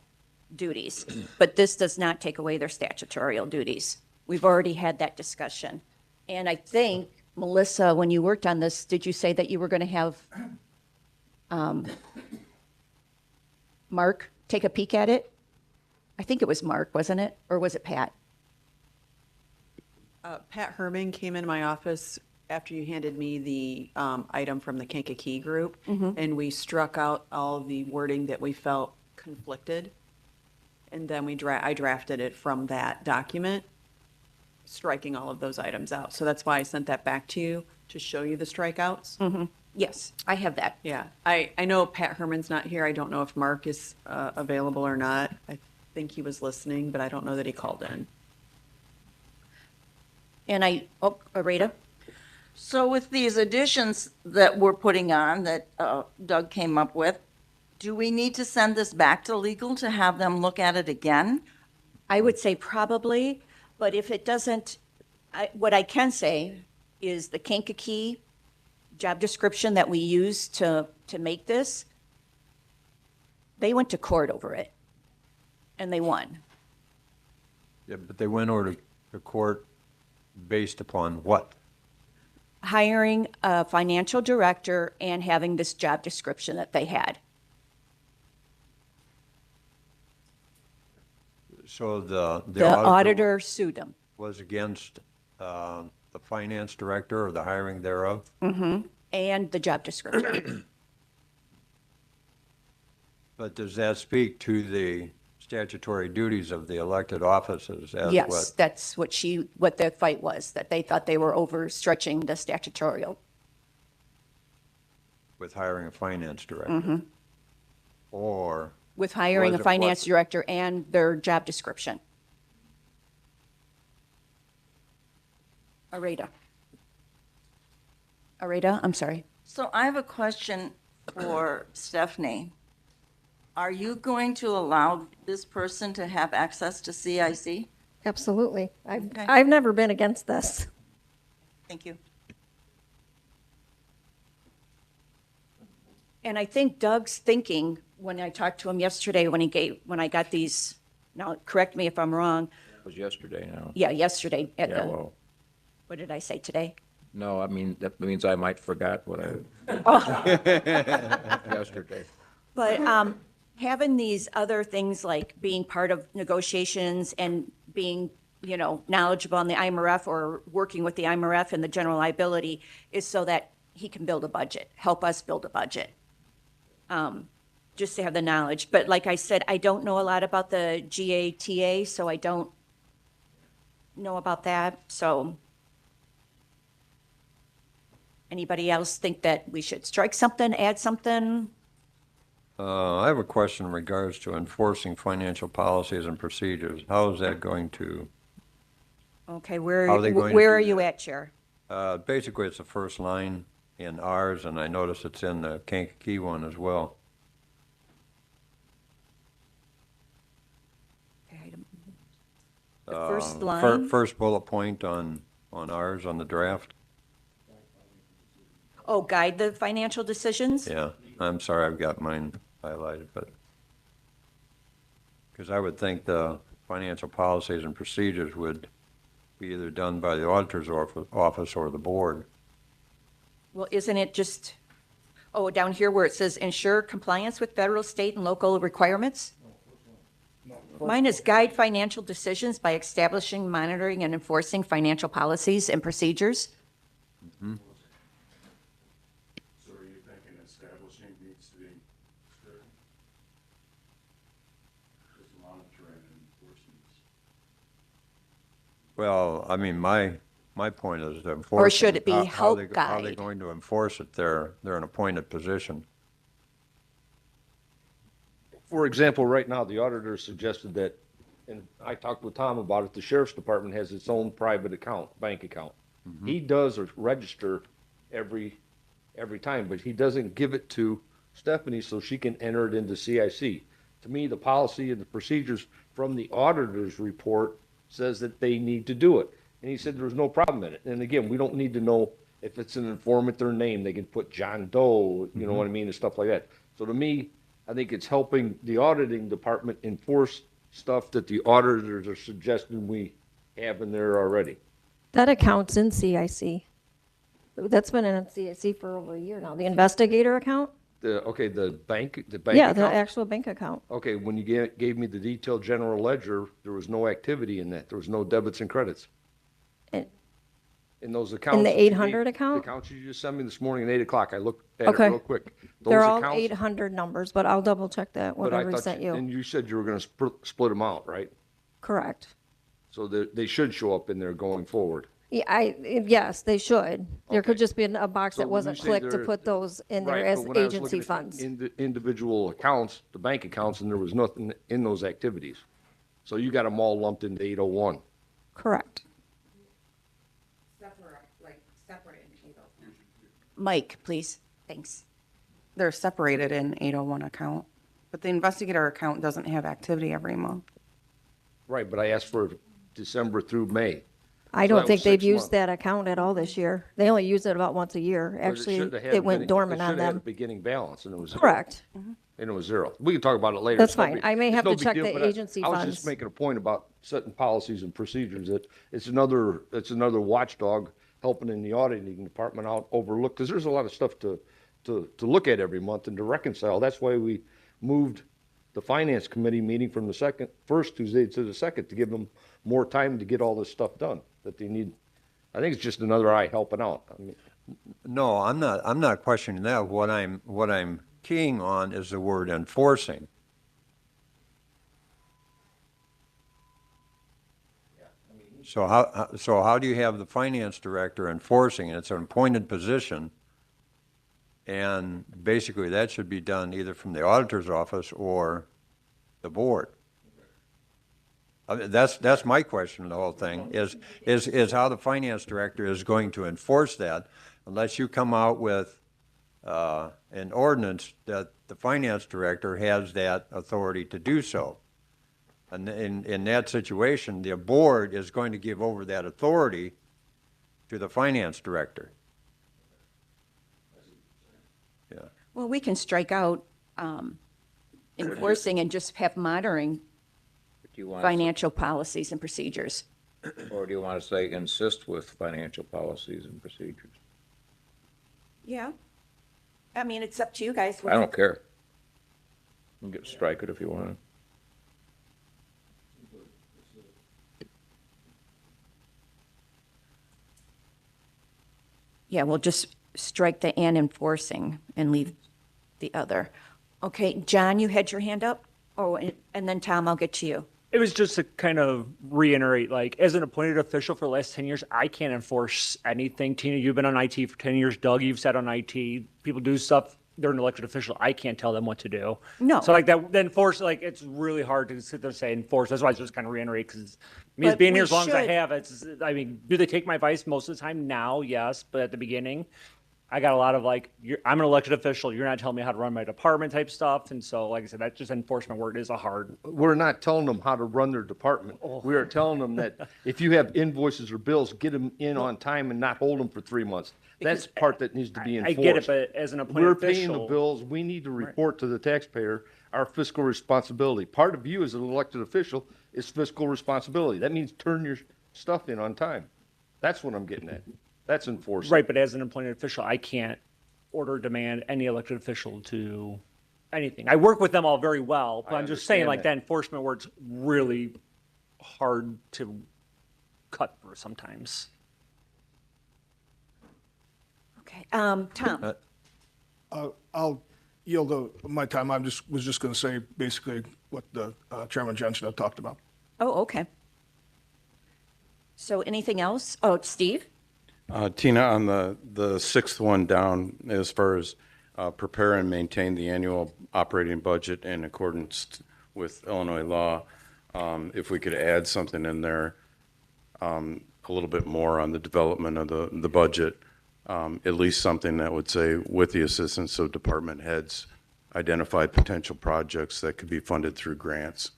S2: duties, but this does not take away their statutorial duties. We've already had that discussion. And I think, Melissa, when you worked on this, did you say that you were going to have Mark take a peek at it? I think it was Mark, wasn't it? Or was it Pat?
S16: Pat Herman came into my office after you handed me the item from the Kankakee group, and we struck out all the wording that we felt conflicted. And then I drafted it from that document, striking all of those items out. So that's why I sent that back to you, to show you the strikeouts.
S2: Yes, I have that.
S16: Yeah, I know Pat Herman's not here. I don't know if Mark is available or not. think he was listening, but I don't know that he called in.
S2: And Areta?
S7: So with these additions that we're putting on, that Doug came up with, do we need to send this back to legal to have them look at it again?
S2: I would say probably, but if it doesn't, what I can say is the Kankakee job description that we used to make this, they went to court over it, and they won.
S5: Yeah, but they went over to court based upon what?
S2: Hiring a financial director and having this job description that they had.
S5: So the
S2: The auditor sued them.
S5: was against the finance director or the hiring thereof?
S2: And the job description.
S5: But does that speak to the statutory duties of the elected offices as
S2: Yes,
S5: what?
S2: that's what the fight was, that they thought they were overstretching the statutorial.
S5: With hiring a finance director? Or,
S2: With hiring a
S5: Was it
S2: finance
S5: what?
S2: director and their job description. Areta, I'm sorry.
S7: So I have a question for Stephanie. Are you going to allow this person to have access to CIC?
S10: Absolutely.
S7: Okay.
S10: I've never been against this.
S7: Thank you.
S2: And I think Doug's thinking, when I talked to him yesterday, when I got these, now correct me if I'm wrong,
S6: It was yesterday now.
S2: yeah, yesterday at
S6: Yeah,
S2: the,
S6: well,
S2: what did I say today?
S6: no, I mean, that means I might forgot what I, yesterday.
S2: But having these other things like being part of negotiations and being, knowledgeable on the IMRF or working with the IMRF and the general liability is so that he can build a budget, help us build a budget. Just to have the knowledge. But like I said, I don't know a lot about the GATA, so I don't know about that. So anybody else think that we should strike something, add something?
S5: I have a question in regards to enforcing financial policies and procedures. How is that going to,
S2: Okay,
S5: How are they going to
S2: where
S5: do
S2: are you
S5: that?
S2: at, Chair?
S5: basically it's the first line in ours, and I notice it's in the Kankakee one as well.
S2: The first
S5: Uh,
S2: line?
S5: First bullet point on ours, on the draft.
S2: Oh, guide the financial decisions?
S5: Yeah, I'm sorry, I've got mine highlighted, but, because I would think the financial policies and procedures would be either done by the auditor's office or the board.
S2: Well, isn't it just, down here where it says ensure compliance with federal, state, and local requirements? Mine is guide financial decisions by establishing, monitoring, and enforcing financial policies and procedures.
S4: So are you thinking establishing needs to be strict? Just monitoring and enforcing?
S5: Well, I mean, my point is to enforce.
S2: Or should it be
S5: How
S2: help
S5: they- How are they
S2: guide?
S5: going to enforce it? They're an appointed position.
S14: For example, right now, the auditor suggested that, and I talked with Tom about it, the sheriff's department has its own private account, bank account. He does register every time, but he doesn't give it to Stephanie so she can enter it into CIC. To me, the policy and the procedures from the auditor's report says that they need to do it. And he said there was no problem in it. And again, we don't need to know if it's an informant, their name, they can put John Doe, you know what I mean, and stuff like that. So to me, I think it's helping the auditing department enforce stuff that the auditors are suggesting we have in there already.
S10: That account's in CIC. That's been in CIC for over a year now. The investigator account?
S14: The bank
S10: Yeah, the
S14: account?
S10: actual bank account.
S14: Okay, when you gave me the detailed general ledger, there was no activity in that. There was no debits and credits.
S10: And-
S14: In those accounts.
S10: In the
S14: that you
S10: 800
S14: gave-
S10: account?
S14: The accounts you just sent me this morning at 8 o'clock, I looked at it
S10: Okay.
S14: real quick.
S10: They're
S14: Those
S10: all
S14: accounts-
S10: 800 numbers, but I'll double check that,
S14: but I
S10: whatever he
S14: thought
S10: sent
S14: And
S10: you.
S14: you said you were gonna split them out, right?
S10: Correct.
S14: So they should show up in there going forward.
S10: Yeah, yes, they should. There could
S14: Okay.
S10: just be a box
S14: So
S10: that
S14: when you
S10: wasn't
S14: say
S10: clicked to
S14: they're-
S10: put those in there
S14: Right,
S10: as
S14: but when I was
S10: agency
S14: looking at
S10: funds.
S14: individual accounts, the bank accounts, and there was nothing in those activities. So you got them all lumped into 801.
S10: Correct.
S11: Mike, please. Thanks. They're separated in 801 account, but the investigator account doesn't have activity every month.
S14: Right, but I asked for December through May.
S10: I
S14: So
S10: don't
S14: that
S10: think
S14: was
S10: they've
S14: 6
S10: used
S14: months.
S10: that account at all this year. They only use it about once a year.
S14: But
S10: Actually,
S14: should have had
S10: it went
S14: beginning-
S10: dormant
S14: it
S10: on
S14: should have had a
S10: them.
S14: beginning balance, and it was.
S10: Correct.
S14: And it was zero. We can talk about it later.
S10: That's
S14: It's no
S10: fine.
S14: big-
S10: I may
S14: it's
S10: have
S14: no
S10: to
S14: big
S10: check
S14: deal,
S10: the
S14: but
S10: agency
S14: I was
S10: funds.
S14: just making a point about setting policies and procedures that it's another watchdog helping in the auditing department out overlook, because there's a lot of stuff to look at every month and to reconcile. That's why we moved the finance committee meeting from the first Tuesday to the second, to give them more time to get all this stuff done that they need. I think it's just another eye helping out. I mean,
S5: No, I'm not questioning that. What I'm keying on is the word enforcing. So how do you have the finance director enforcing? It's an appointed position, and basically that should be done either from the auditor's office or the board. That's my question in the whole thing, is how the finance director is going to enforce that, unless you come out with an ordinance that the finance director has that authority to do so. And in that situation, the board is going to give over that authority to the finance director. Yeah.
S2: Well, we can strike out enforcing and just have monitoring
S6: Do you want,
S2: financial policies and procedures.
S6: or do you want to say insist with financial policies and procedures?
S2: Yeah. I mean, it's up to you guys.
S6: I don't care. You can strike it if you want.
S2: Yeah, we'll just strike the and enforcing and leave the other. Okay, John, you had your hand up? Oh, and then Tom, I'll get to you.
S17: It was just to kind of reiterate, like, as an appointed official for the last 10 years, I can't enforce anything. Tina, you've been on IT for 10 years. Doug, you've sat on IT. People do stuff. They're an elected official. I can't tell them what to do.
S2: No.
S17: So like that, then enforce, like, it's really hard to sit there and say enforce. That's why I just kind of reiterate, because me as
S2: But
S17: being
S2: we
S17: here as long as I
S2: should-
S17: have, I mean, do they take my advice most of the time? Now, yes, but at the beginning, I got a lot of like, I'm an elected official. You're not telling me how to run my department type stuff. And so, like I said, that just enforcement work is a hard.
S14: we're not telling them how to run their department. We are telling them that if you have invoices or bills, get them in on time and not hold them for 3 months. That's the part that needs to be
S17: I
S14: enforced.
S17: get it, but as an appointed
S14: We're
S17: official.
S14: paying the bills. We need to report to the taxpayer our fiscal responsibility. Part of you as an elected official is fiscal responsibility. That means turn your stuff in on time. That's what I'm getting at. That's enforcing.
S17: Right, but as an appointed official, I can't order or demand any elected official to anything. I work with them all very well, but
S14: I
S17: I'm just saying,
S14: understand
S17: like,
S14: that.
S17: that enforcement work's really hard to cut through sometimes.
S2: Okay, Tom,
S9: I'll yield my time. Was just going to say basically what the Chairman Jensen had talked about.
S2: oh, okay. So anything else? Oh, Steve?
S4: Tina, on the sixth one down, as far as prepare and maintain the annual operating budget in accordance with Illinois law, if we could add something in there, a little bit more on the development of the budget, at least something that would say, with the assistance of department heads, identified potential projects that could be funded through grants.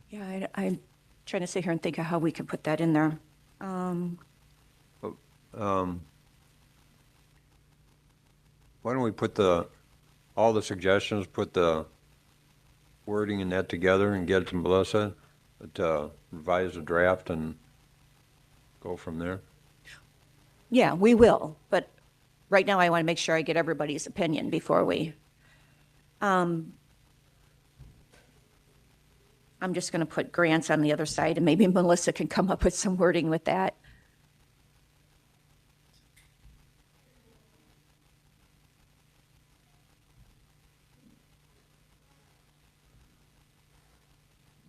S4: Yeah, I'm trying to sit here and think of how we can put that in there.
S5: Why don't we put all the suggestions, put the wording in that together and get it to Melissa, to revise the draft and go from there?
S2: Yeah, we will, but right now I want to make sure I get everybody's opinion before we. I'm just going to put grants on the other side, and maybe Melissa can come up with some wording with that.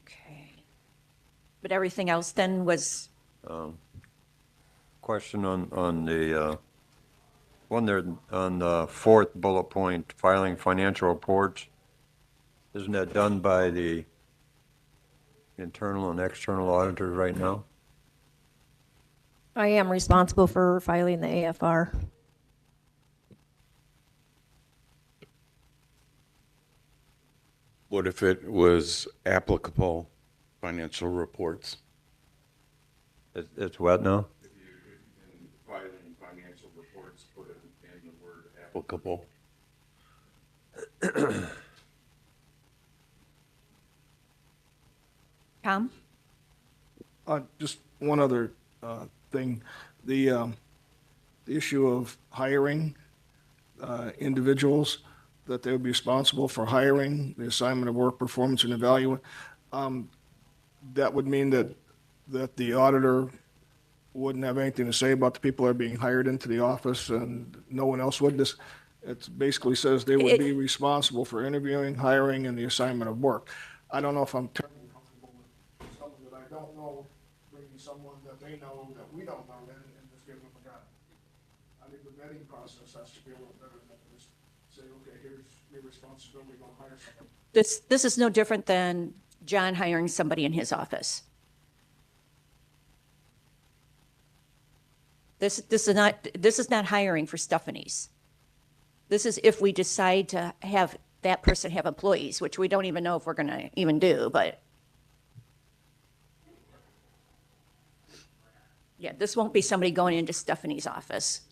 S2: Okay. But everything else then was,
S5: question on the, one there, on the fourth bullet point, filing financial reports. Isn't that done by the internal and external auditors right now?
S10: I am responsible for filing the AFR.
S4: What if it was applicable financial reports?
S5: It's what now?
S4: If you in filing financial reports, put in the word applicable.
S2: Tom?
S9: Just one other thing. The issue of hiring individuals, that they would be responsible for hiring, the assignment of work, performance, and evaluation. That would mean that the auditor wouldn't have anything to say about the people that are being hired into the office, and no one else would. It basically says they would be responsible for interviewing, hiring, and the assignment of work. I don't know if I'm terribly comfortable with someone that I don't know, bringing someone that they know that we don't know, and just giving them a job. I think the vetting process has to be a little better than just say, okay, here's your responsibility, go hire someone.
S2: This is no different than John hiring somebody in his office. This is not hiring for Stephanie's. This is if we decide to have that person have employees, which we don't even know if we're going to even do, but yeah, this won't be somebody going into Stephanie's office.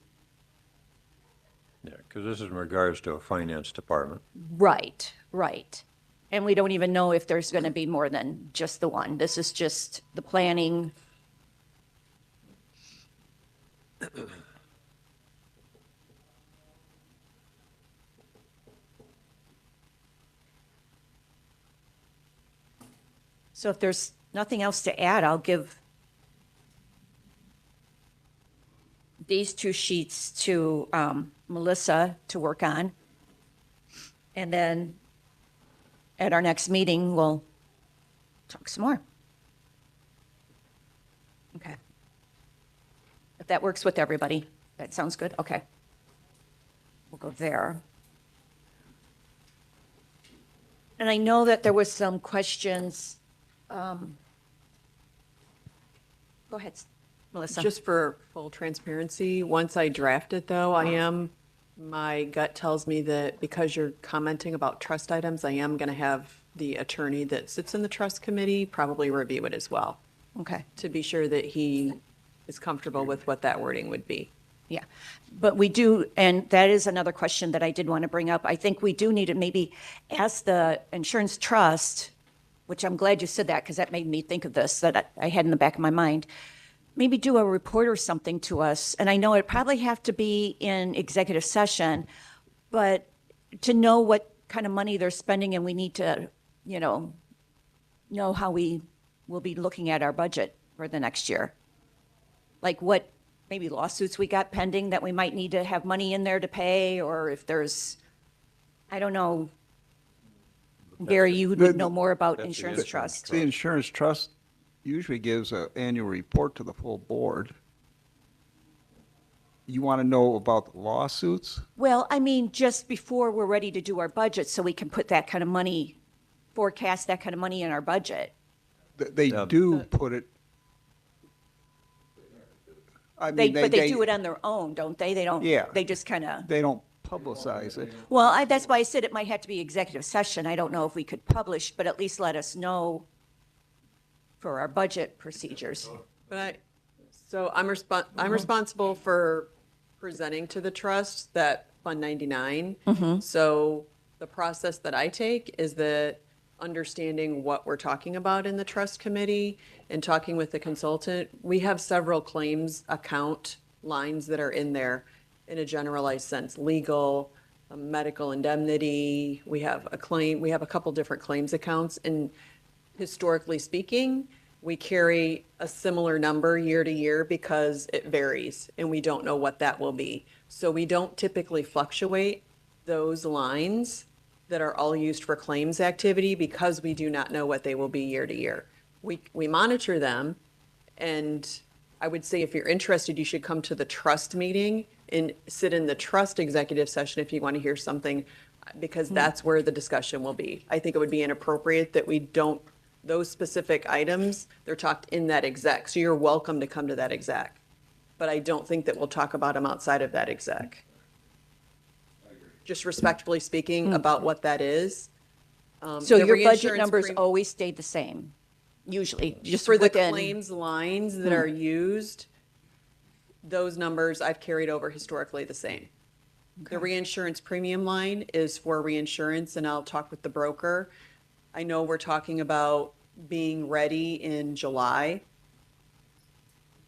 S5: Yeah, because this is in regards to a finance department.
S2: Right, right. And we don't even know if there's going to be more than just the one. This is just the planning. So if there's nothing else to add, I'll give these two sheets to Melissa to work on. And then at our next meeting, we'll talk some more. Okay. If that works with everybody, that sounds good? Okay. We'll go there. And I know that there was some questions. Go ahead, Melissa.
S16: Just for full transparency, once I draft it though, my gut tells me that because you're commenting about trust items, I am going to have the attorney that sits in the trust committee probably review it as well.
S2: Okay.
S16: To be sure that he is comfortable with what that wording would be.
S2: Yeah, but we do, and that is another question that I did want to bring up. I think we do need to maybe ask the insurance trust, which I'm glad you said that because that made me think of this that I had in the back of my mind. Maybe do a report or something to us. And I know it'd probably have to be in executive session, but to know what kind of money they're spending, and we need to, know how we will be looking at our budget for the next year. Like what maybe lawsuits we got pending that we might need to have money in there to pay, or if there's, I don't know. Gary, you would know more about insurance trust.
S15: The insurance trust usually gives an annual report to the full board. You want to know about the lawsuits?
S2: Well, I mean, just before we're ready to do our budget, so we can put that kind of money, forecast that kind of money in our budget.
S15: They do put it. I mean,
S2: But they do it on their own, don't they? They don't,
S15: Yeah.
S2: they just kind of,
S15: They don't publicize it.
S2: well, that's why I said it might have to be executive session. I don't know if we could publish, but at least let us know for our budget procedures.
S16: But I'm responsible for presenting to the trust that Fund 99. So the process that I take is that understanding what we're talking about in the trust committee and talking with the consultant, we have several claims account lines that are in there in a generalized sense, legal, medical indemnity. We have a couple different claims accounts, and historically speaking, we carry a similar number year to year because it varies and we don't know what that will be. So we don't typically fluctuate those lines that are all used for claims activity because we do not know what they will be year to year. We monitor them, and I would say if you're interested, you should come to the trust meeting and sit in the trust executive session if you want to hear something, because that's where the discussion will be. I think it would be inappropriate that we don't, those specific items, they're talked in that exec. So you're welcome to come to that exec. But I don't think that we'll talk about them outside of that exec. Just respectfully speaking about what that is.
S2: So
S16: The
S2: your budget
S16: reinsurance
S2: numbers
S16: premium-
S2: always stayed the same, usually, just
S16: For the
S2: within.
S16: claims lines that are used, those numbers I've carried over historically the same. The reinsurance premium line is for reinsurance, and I'll talk with the broker. I know we're talking about being ready in July.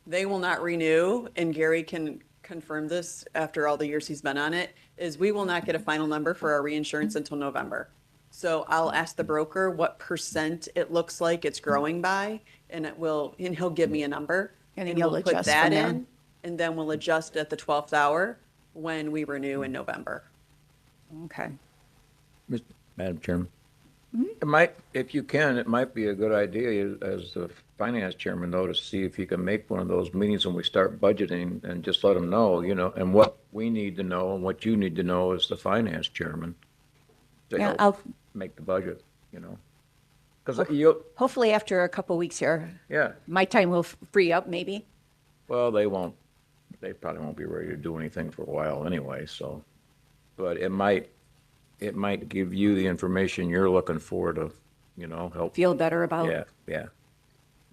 S16: They will not renew, and Gary can confirm this after all the years he's been on it, is we will not get a final number for our reinsurance until November. So I'll ask the broker what percent it looks like it's growing by, and he'll give me a number.
S2: And then
S16: we'll
S2: you'll
S16: put
S2: adjust
S16: that
S2: from there.
S16: in, and then we'll adjust at the 12th hour when we renew in November.
S2: Okay.
S6: Madam Chairman. It might, if you can, it might be a good idea as the finance chairman though, to see if you can make one of those meetings when we start budgeting and just let them know, and what we need to know and what you need to know as the finance chairman to
S2: Yeah,
S6: help
S2: I'll,
S6: make the budget, Because you,
S2: hopefully after a couple weeks here,
S6: yeah,
S2: my time will free up maybe.
S6: well, they probably won't be ready to do anything for a while anyway, so. But it might give you the information you're looking for to, help.
S2: Feel better about.
S6: Yeah, yeah.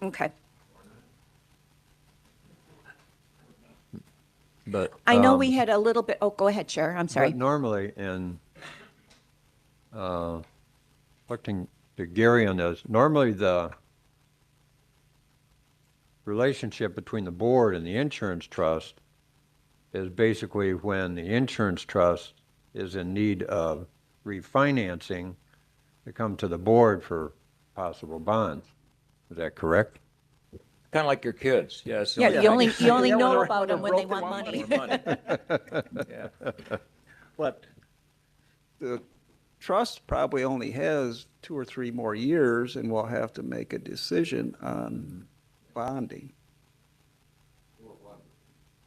S2: Okay.
S5: But.
S2: I know we had a little bit, oh, go ahead, Chair, I'm sorry.
S5: But normally, looking to Gary on this, normally the relationship between the board and the insurance trust is basically when the insurance trust is in need of refinancing, to come to the board for possible bonds. Is that correct?
S6: Kind of like your kids, yes.
S2: Yeah, you only
S12: Yeah,
S2: know
S12: when
S2: about
S12: they're
S2: them when they
S12: broke,
S2: want
S12: they
S2: money.
S6: Yeah.
S12: What?
S15: The trust probably only has 2 or 3 more years, and we'll have to make a decision on bonding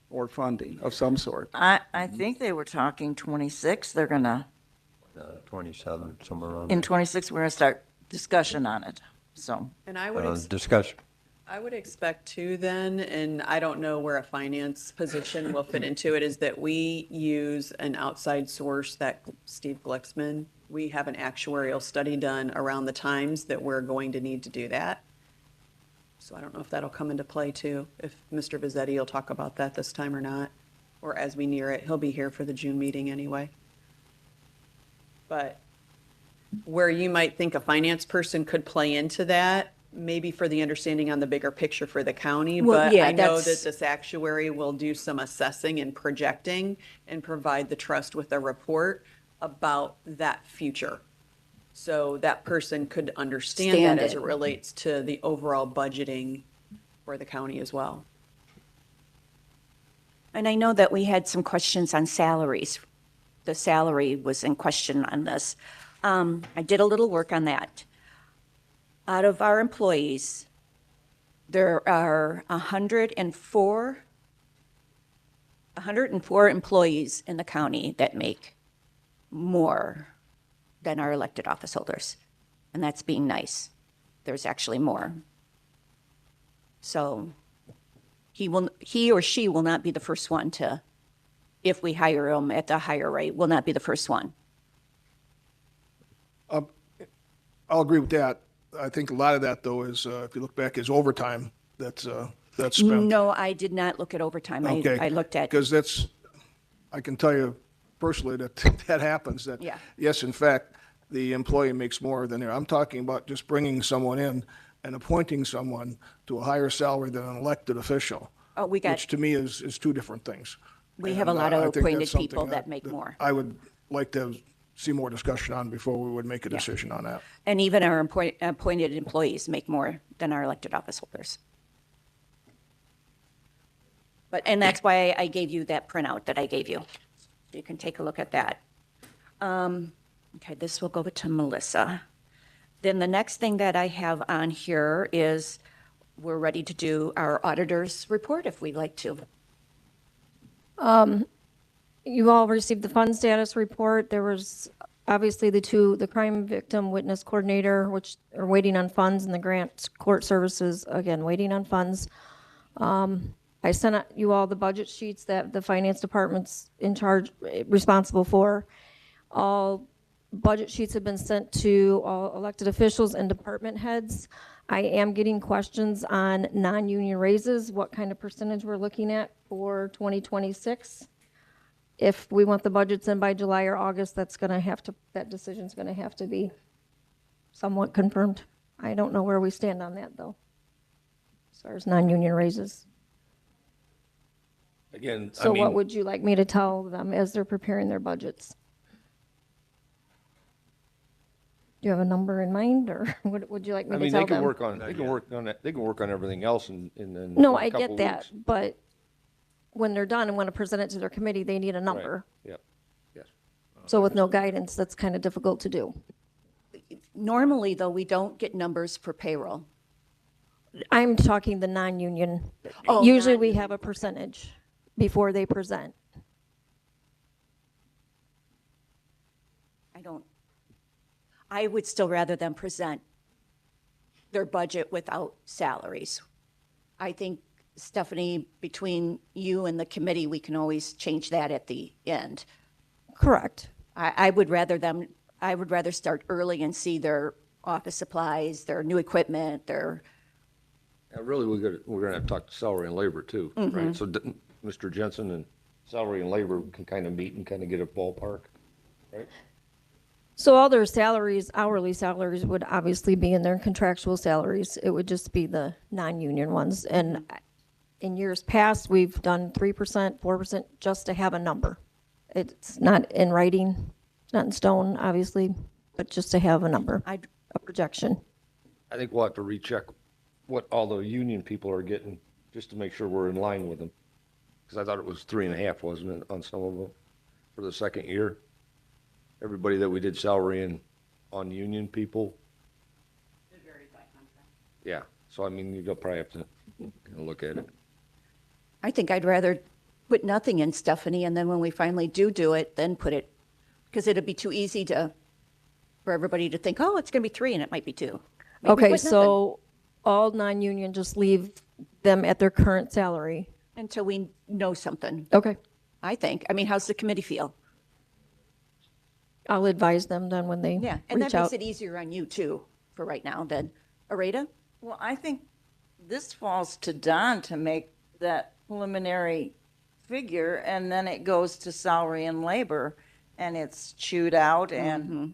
S15: or funding of some sort.
S7: I think they were talking 26, they're gonna,
S5: 27, somewhere around
S7: in
S5: there.
S7: 26, we're gonna start discussion on it, so.
S16: And I would
S5: Discussion.
S16: I would expect too then, and I don't know where a finance position will fit into it, is that we use an outside source, that Steve Glicksman. We have an actuarial study done around the times that we're going to need to do that. So I don't know if that'll come into play too, if Mr. Vizzetti will talk about that this time or not, or as we near it. He'll be here for the June meeting anyway. But where you might think a finance person could play into that, maybe for the understanding on the bigger picture for the county,
S2: Well,
S16: but
S2: yeah,
S16: I know
S2: that's-
S16: that this actuary will do some assessing and projecting and provide the trust with a report about that future. So that person could understand
S2: Stand
S16: that as
S2: it.
S16: it relates to the overall budgeting for the county as well.
S2: And I know that we had some questions on salaries. The salary was in question on this. I did a little work on that. Out of our employees, there are 104 employees in the county that make more than our elected office holders. And that's being nice. There's actually more. So he or she will not be the first one to, if we hire him at the higher rate, will not be the first one.
S9: I'll agree with that. I think a lot of that, though, is, if you look back, is overtime that's spent.
S2: No, I did not look at overtime.
S9: Okay.
S2: I looked at,
S9: Because I can tell you personally that that happens, that,
S2: Yeah.
S9: yes, in fact, the employee makes more than I'm talking about just bringing someone in and appointing someone to a higher salary than an elected official.
S2: Oh, we got-
S9: Which to me is 2 different things.
S2: we have a
S9: And,
S2: lot
S9: I
S2: of
S9: think that's
S2: appointed
S9: something
S2: people that make more.
S9: I would like to see more discussion on before we would make a decision on that.
S2: And even our appointed employees make more than our elected office holders. And that's why I gave you that printout that I gave you. You can take a look at that. Okay, this will go to Melissa. Then the next thing that I have on here is we're ready to do our auditor's report if we'd like to.
S10: You all received the fund status report. There was obviously the crime victim witness coordinator, which are waiting on funds, and the grant court services, again, waiting on funds. I sent out you all the budget sheets that the finance department's in charge, responsible for. All budget sheets have been sent to all elected officials and department heads. I am getting questions on non-union raises, what kind of percentage we're looking at for 2026. If we want the budgets in by July or August, that decision's gonna have to be somewhat confirmed. I don't know where we stand on that, though, as far as non-union raises.
S14: Again,
S10: So what would you like me to tell them as they're preparing their budgets? Do you have a number in mind, or what would you like me to tell
S14: they can
S10: them?
S14: work on, they can work on that, they can work on everything else in
S10: No,
S14: a
S10: I
S14: couple
S10: get that,
S14: weeks.
S10: but when they're done and want to present it to their committee, they need a number.
S14: Yep, yes.
S10: So with no guidance, that's kind of difficult to do.
S2: Normally, though, we don't get numbers for payroll.
S10: I'm talking the non-union.
S2: Oh,
S10: Usually we have a percentage before they present.
S2: I would still rather them present their budget without salaries. I think, Stephanie, between you and the committee, we can always change that at the end.
S10: Correct.
S2: I would rather start early and see their office supplies, their new equipment, their,
S14: Really, we're gonna have to talk to salary and labor too, right?
S2: Mhm.
S14: So Mr. Jensen and salary and labor can kind of meet and kind of get a ballpark, right?
S10: So all their salaries, hourly salaries would obviously be in their contractual salaries. It would just be the non-union ones. And in years past, we've done 3%, 4%, just to have a number. It's not in writing, it's not in stone, obviously, but just to have a number, a projection.
S14: I think we'll have to recheck what all the union people are getting, just to make sure we're in line with them. Because I thought it was 3.5, wasn't it, on some of them, for the second year? Everybody that we did salary in on union people.
S11: It varies by contract.
S14: Yeah, so I mean, you'll probably have to look at it.
S2: I think I'd rather put nothing in, Stephanie, and then when we finally do it, then put it, because it'd be too easy for everybody to think, oh, it's going to be 3 and it might be 2. Maybe
S10: Okay,
S2: put
S10: so all non-union, just leave them at their current salary.
S2: nothing until we know something.
S10: Okay.
S2: I think. I mean, how's the committee feel?
S10: I'll advise them then when they
S2: Yeah, and
S10: reach
S2: that
S10: out.
S2: makes it easier on you too, for right now, then. Areta?
S7: Well, I think this falls to Don to make that preliminary figure, and then it goes to salary and labor, and it's chewed out and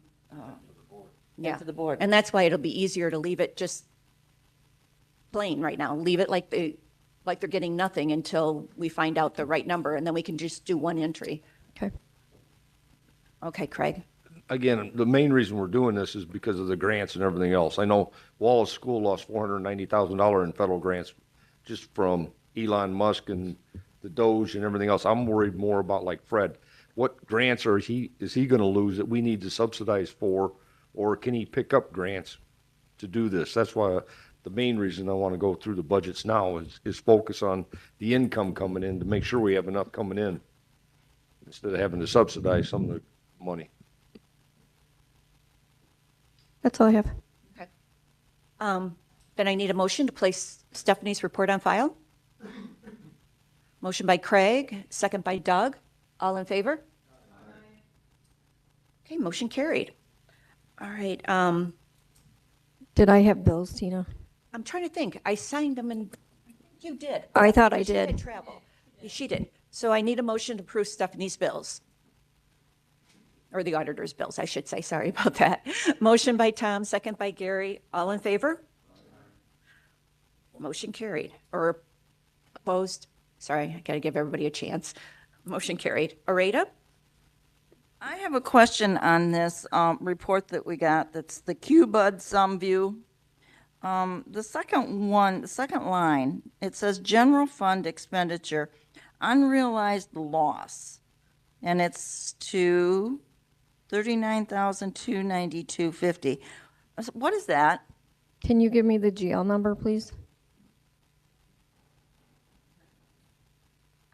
S2: Yeah.
S7: to the board.
S2: And that's why it'll be easier to leave it just plain right now. Leave it like they're getting nothing until we find out the right number, and then we can just do one entry.
S10: Okay.
S2: Okay, Craig.
S14: Again, the main reason we're doing this is because of the grants and everything else. I know Wallace School lost $490,000 in federal grants just from Elon Musk and the Doge and everything else. I'm worried more about like Fred. What grants is he going to lose that we need to subsidize for, or can he pick up grants to do this? That's why the main reason I want to go through the budgets now is focus on the income coming in to make sure we have enough coming in instead of having to subsidize some of the money.
S10: That's all I have.
S2: Okay. Then I need a motion to place Stephanie's report on file. Motion by Craig, second by Doug. All in favor? Okay, motion carried. All right,
S10: Did I have bills, Tina?
S2: I'm trying to think. I signed them and you did.
S10: I thought I
S2: She had
S10: did.
S2: travel. She did. So I need a motion to approve Stephanie's bills. Or the auditor's bills, I should say. Sorry about that. Motion by Tom, second by Gary. All in favor? Motion carried. Or opposed? Sorry, I got to give everybody a chance. Motion carried. Areta?
S7: I have a question on this report that we got, that's the QBUD sum view. The second line, it says general fund expenditure, unrealized loss, and it's to $39,292.50. What is that?
S10: Can you give me the GL number, please?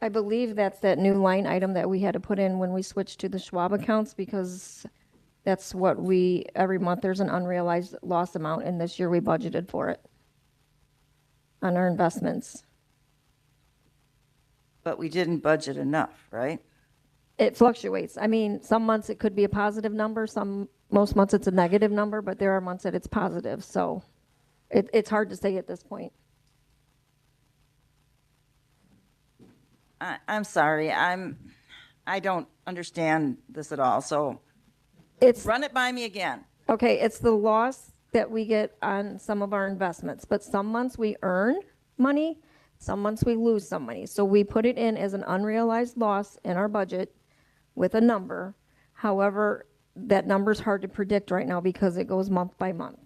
S10: I believe that's that new line item that we had to put in when we switched to the Schwab accounts, because that's what every month there's an unrealized loss amount, and this year we budgeted for it on our investments.
S7: But we didn't budget enough, right?
S10: It fluctuates. I mean, some months it could be a positive number, most months it's a negative number, but there are months that it's positive, so it's hard to say at this point.
S7: I'm sorry, I don't understand this at all, so run it by me again.
S10: Okay, it's the loss that we get on some of our investments, but some months we earn money, some months we lose some money. So we put it in as an unrealized loss in our budget with a number. However, that number's hard to predict right now because it goes month by month.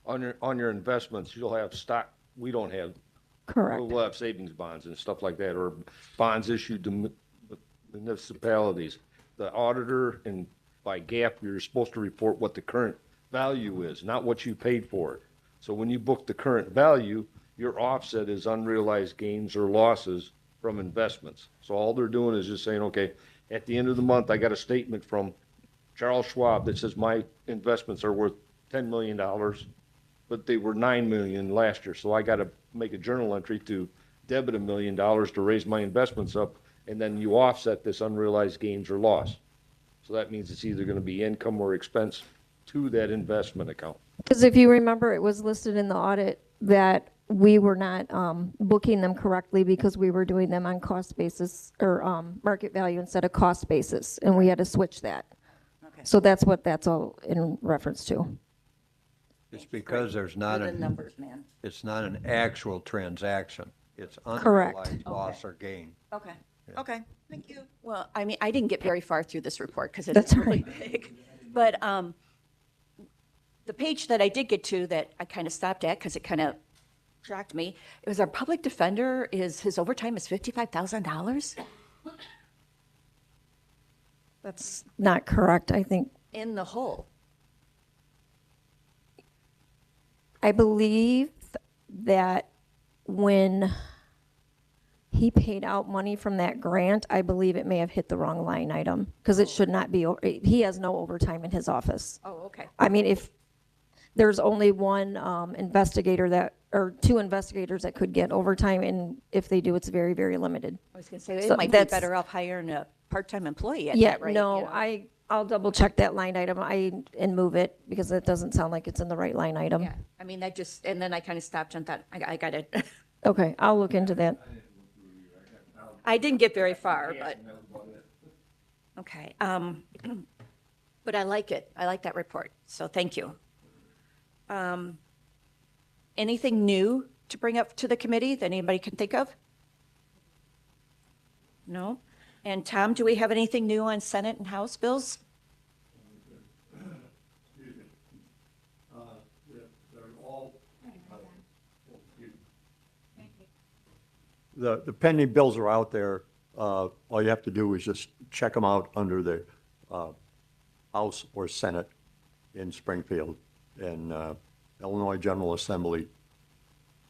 S14: On your investments, you'll have stock, we don't have.
S10: Correct.
S14: We'll have savings bonds and stuff like that, or bonds issued to municipalities. The auditor, and by GAAP, you're supposed to report what the current value is, not what you paid for it. So when you book the current value, your offset is unrealized gains or losses from investments. So all they're doing is just saying, okay, at the end of the month, I got a statement from Charles Schwab that says my investments are worth $10 million, but they were $9 million last year. So I got to make a journal entry to debit $1 million to raise my investments up, and then you offset this unrealized gains or loss. So that means it's either going to be income or expense to that investment account.
S10: Because if you remember, it was listed in the audit that we were not booking them correctly because we were doing them on cost basis or market value instead of cost basis, and we had to switch that. So that's what that's all in reference to.
S5: It's because there's not
S7: Do the
S5: an,
S7: numbers, man.
S5: it's not an actual transaction. It's
S10: Correct.
S5: unrealized loss or gain.
S7: Okay, okay, thank you.
S2: Well, I mean, I didn't get very far through this report because it's
S10: That's
S2: really big. But the page that I did get to that I kind of stopped at because it kind of shocked me, it was our public defender, his overtime is $55,000
S10: That's not correct, I think.
S2: in the hole.
S10: I believe that when he paid out money from that grant, I believe it may have hit the wrong line item, because it should not be, he has no overtime in his office.
S2: Oh, okay.
S10: I mean, if there's only one investigator or two investigators that could get overtime, and if they do, it's very, very limited.
S2: I was going to say,
S10: So
S2: it might be
S10: that's-
S2: better off hiring a part-time employee at
S10: Yeah,
S2: that rate.
S10: no,
S2: you know?
S10: I'll double check that line item and move it, because it doesn't sound like it's in the right line item.
S2: Yeah, I mean, that just, and then I kind of stopped and thought, I got it.
S10: Okay, I'll look into that.
S2: I didn't get very far, but, okay. But I like it. I like that report, so thank you. Anything new to bring up to the committee that anybody can think of? No? And Tom, do we have anything new on Senate and House bills?
S5: The pending bills are out there. All you have to do is just check them out under the House or Senate in Springfield. And Illinois General Assembly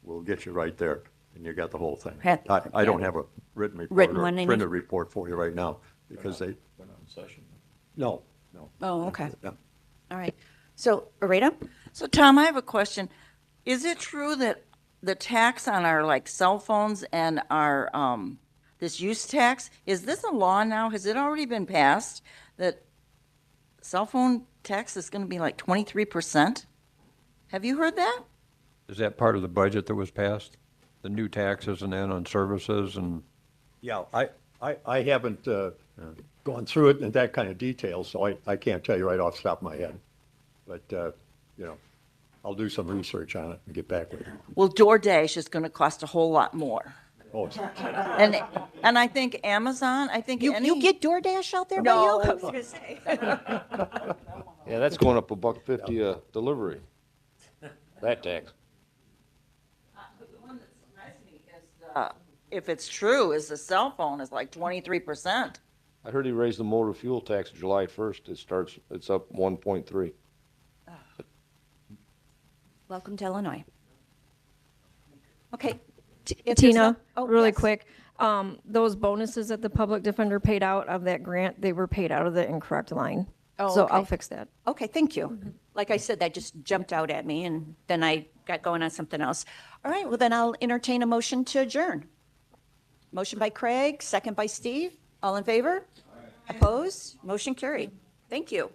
S5: will get you right there, and you got the whole thing. I don't have a written report
S2: Written
S5: or
S2: one, any-
S5: printed report for you right now, because they,
S14: We're not in session.
S5: no.
S2: Oh, okay.
S5: Yeah.
S2: All right. So, Rita?
S7: So Tom, I have a question. Is it true that the tax on our like cell phones and our, this use tax, is this a law now? Has it already been passed that cell phone tax is going to be like 23%? Have you heard that?
S5: Is that part of the budget that was passed? The new taxes and then on services and?
S18: Yeah, I haven't gone through it in that kind of detail, so I can't tell you right off the top of my head. But, you know, I'll do some research on it and get back with you.
S7: Well, DoorDash is going to cost a whole lot more.
S18: Oh,
S7: And I think Amazon, I think
S2: You get DoorDash out there by
S7: No.
S2: you? I was going to say.
S14: Yeah, that's going up $1.50 a delivery, that tax.
S7: If it's true, is the cell phone is like 23%.
S14: I heard he raised the motor fuel tax July 1st. It's up 1.3.
S2: Welcome to Illinois. Okay.
S10: Tina,
S2: Oh,
S10: really
S2: yes.
S10: quick, Those bonuses that the public defender paid out of that grant, they were paid out of the incorrect line.
S2: Oh,
S10: So
S2: okay.
S10: I'll fix that.
S2: Okay, thank you. Like I said, that just jumped out at me, and then I got going on something else. All right, well, then I'll entertain a motion to adjourn. Motion by Craig, second by Steve. All in favor? Opposed? Motion carried. Thank you.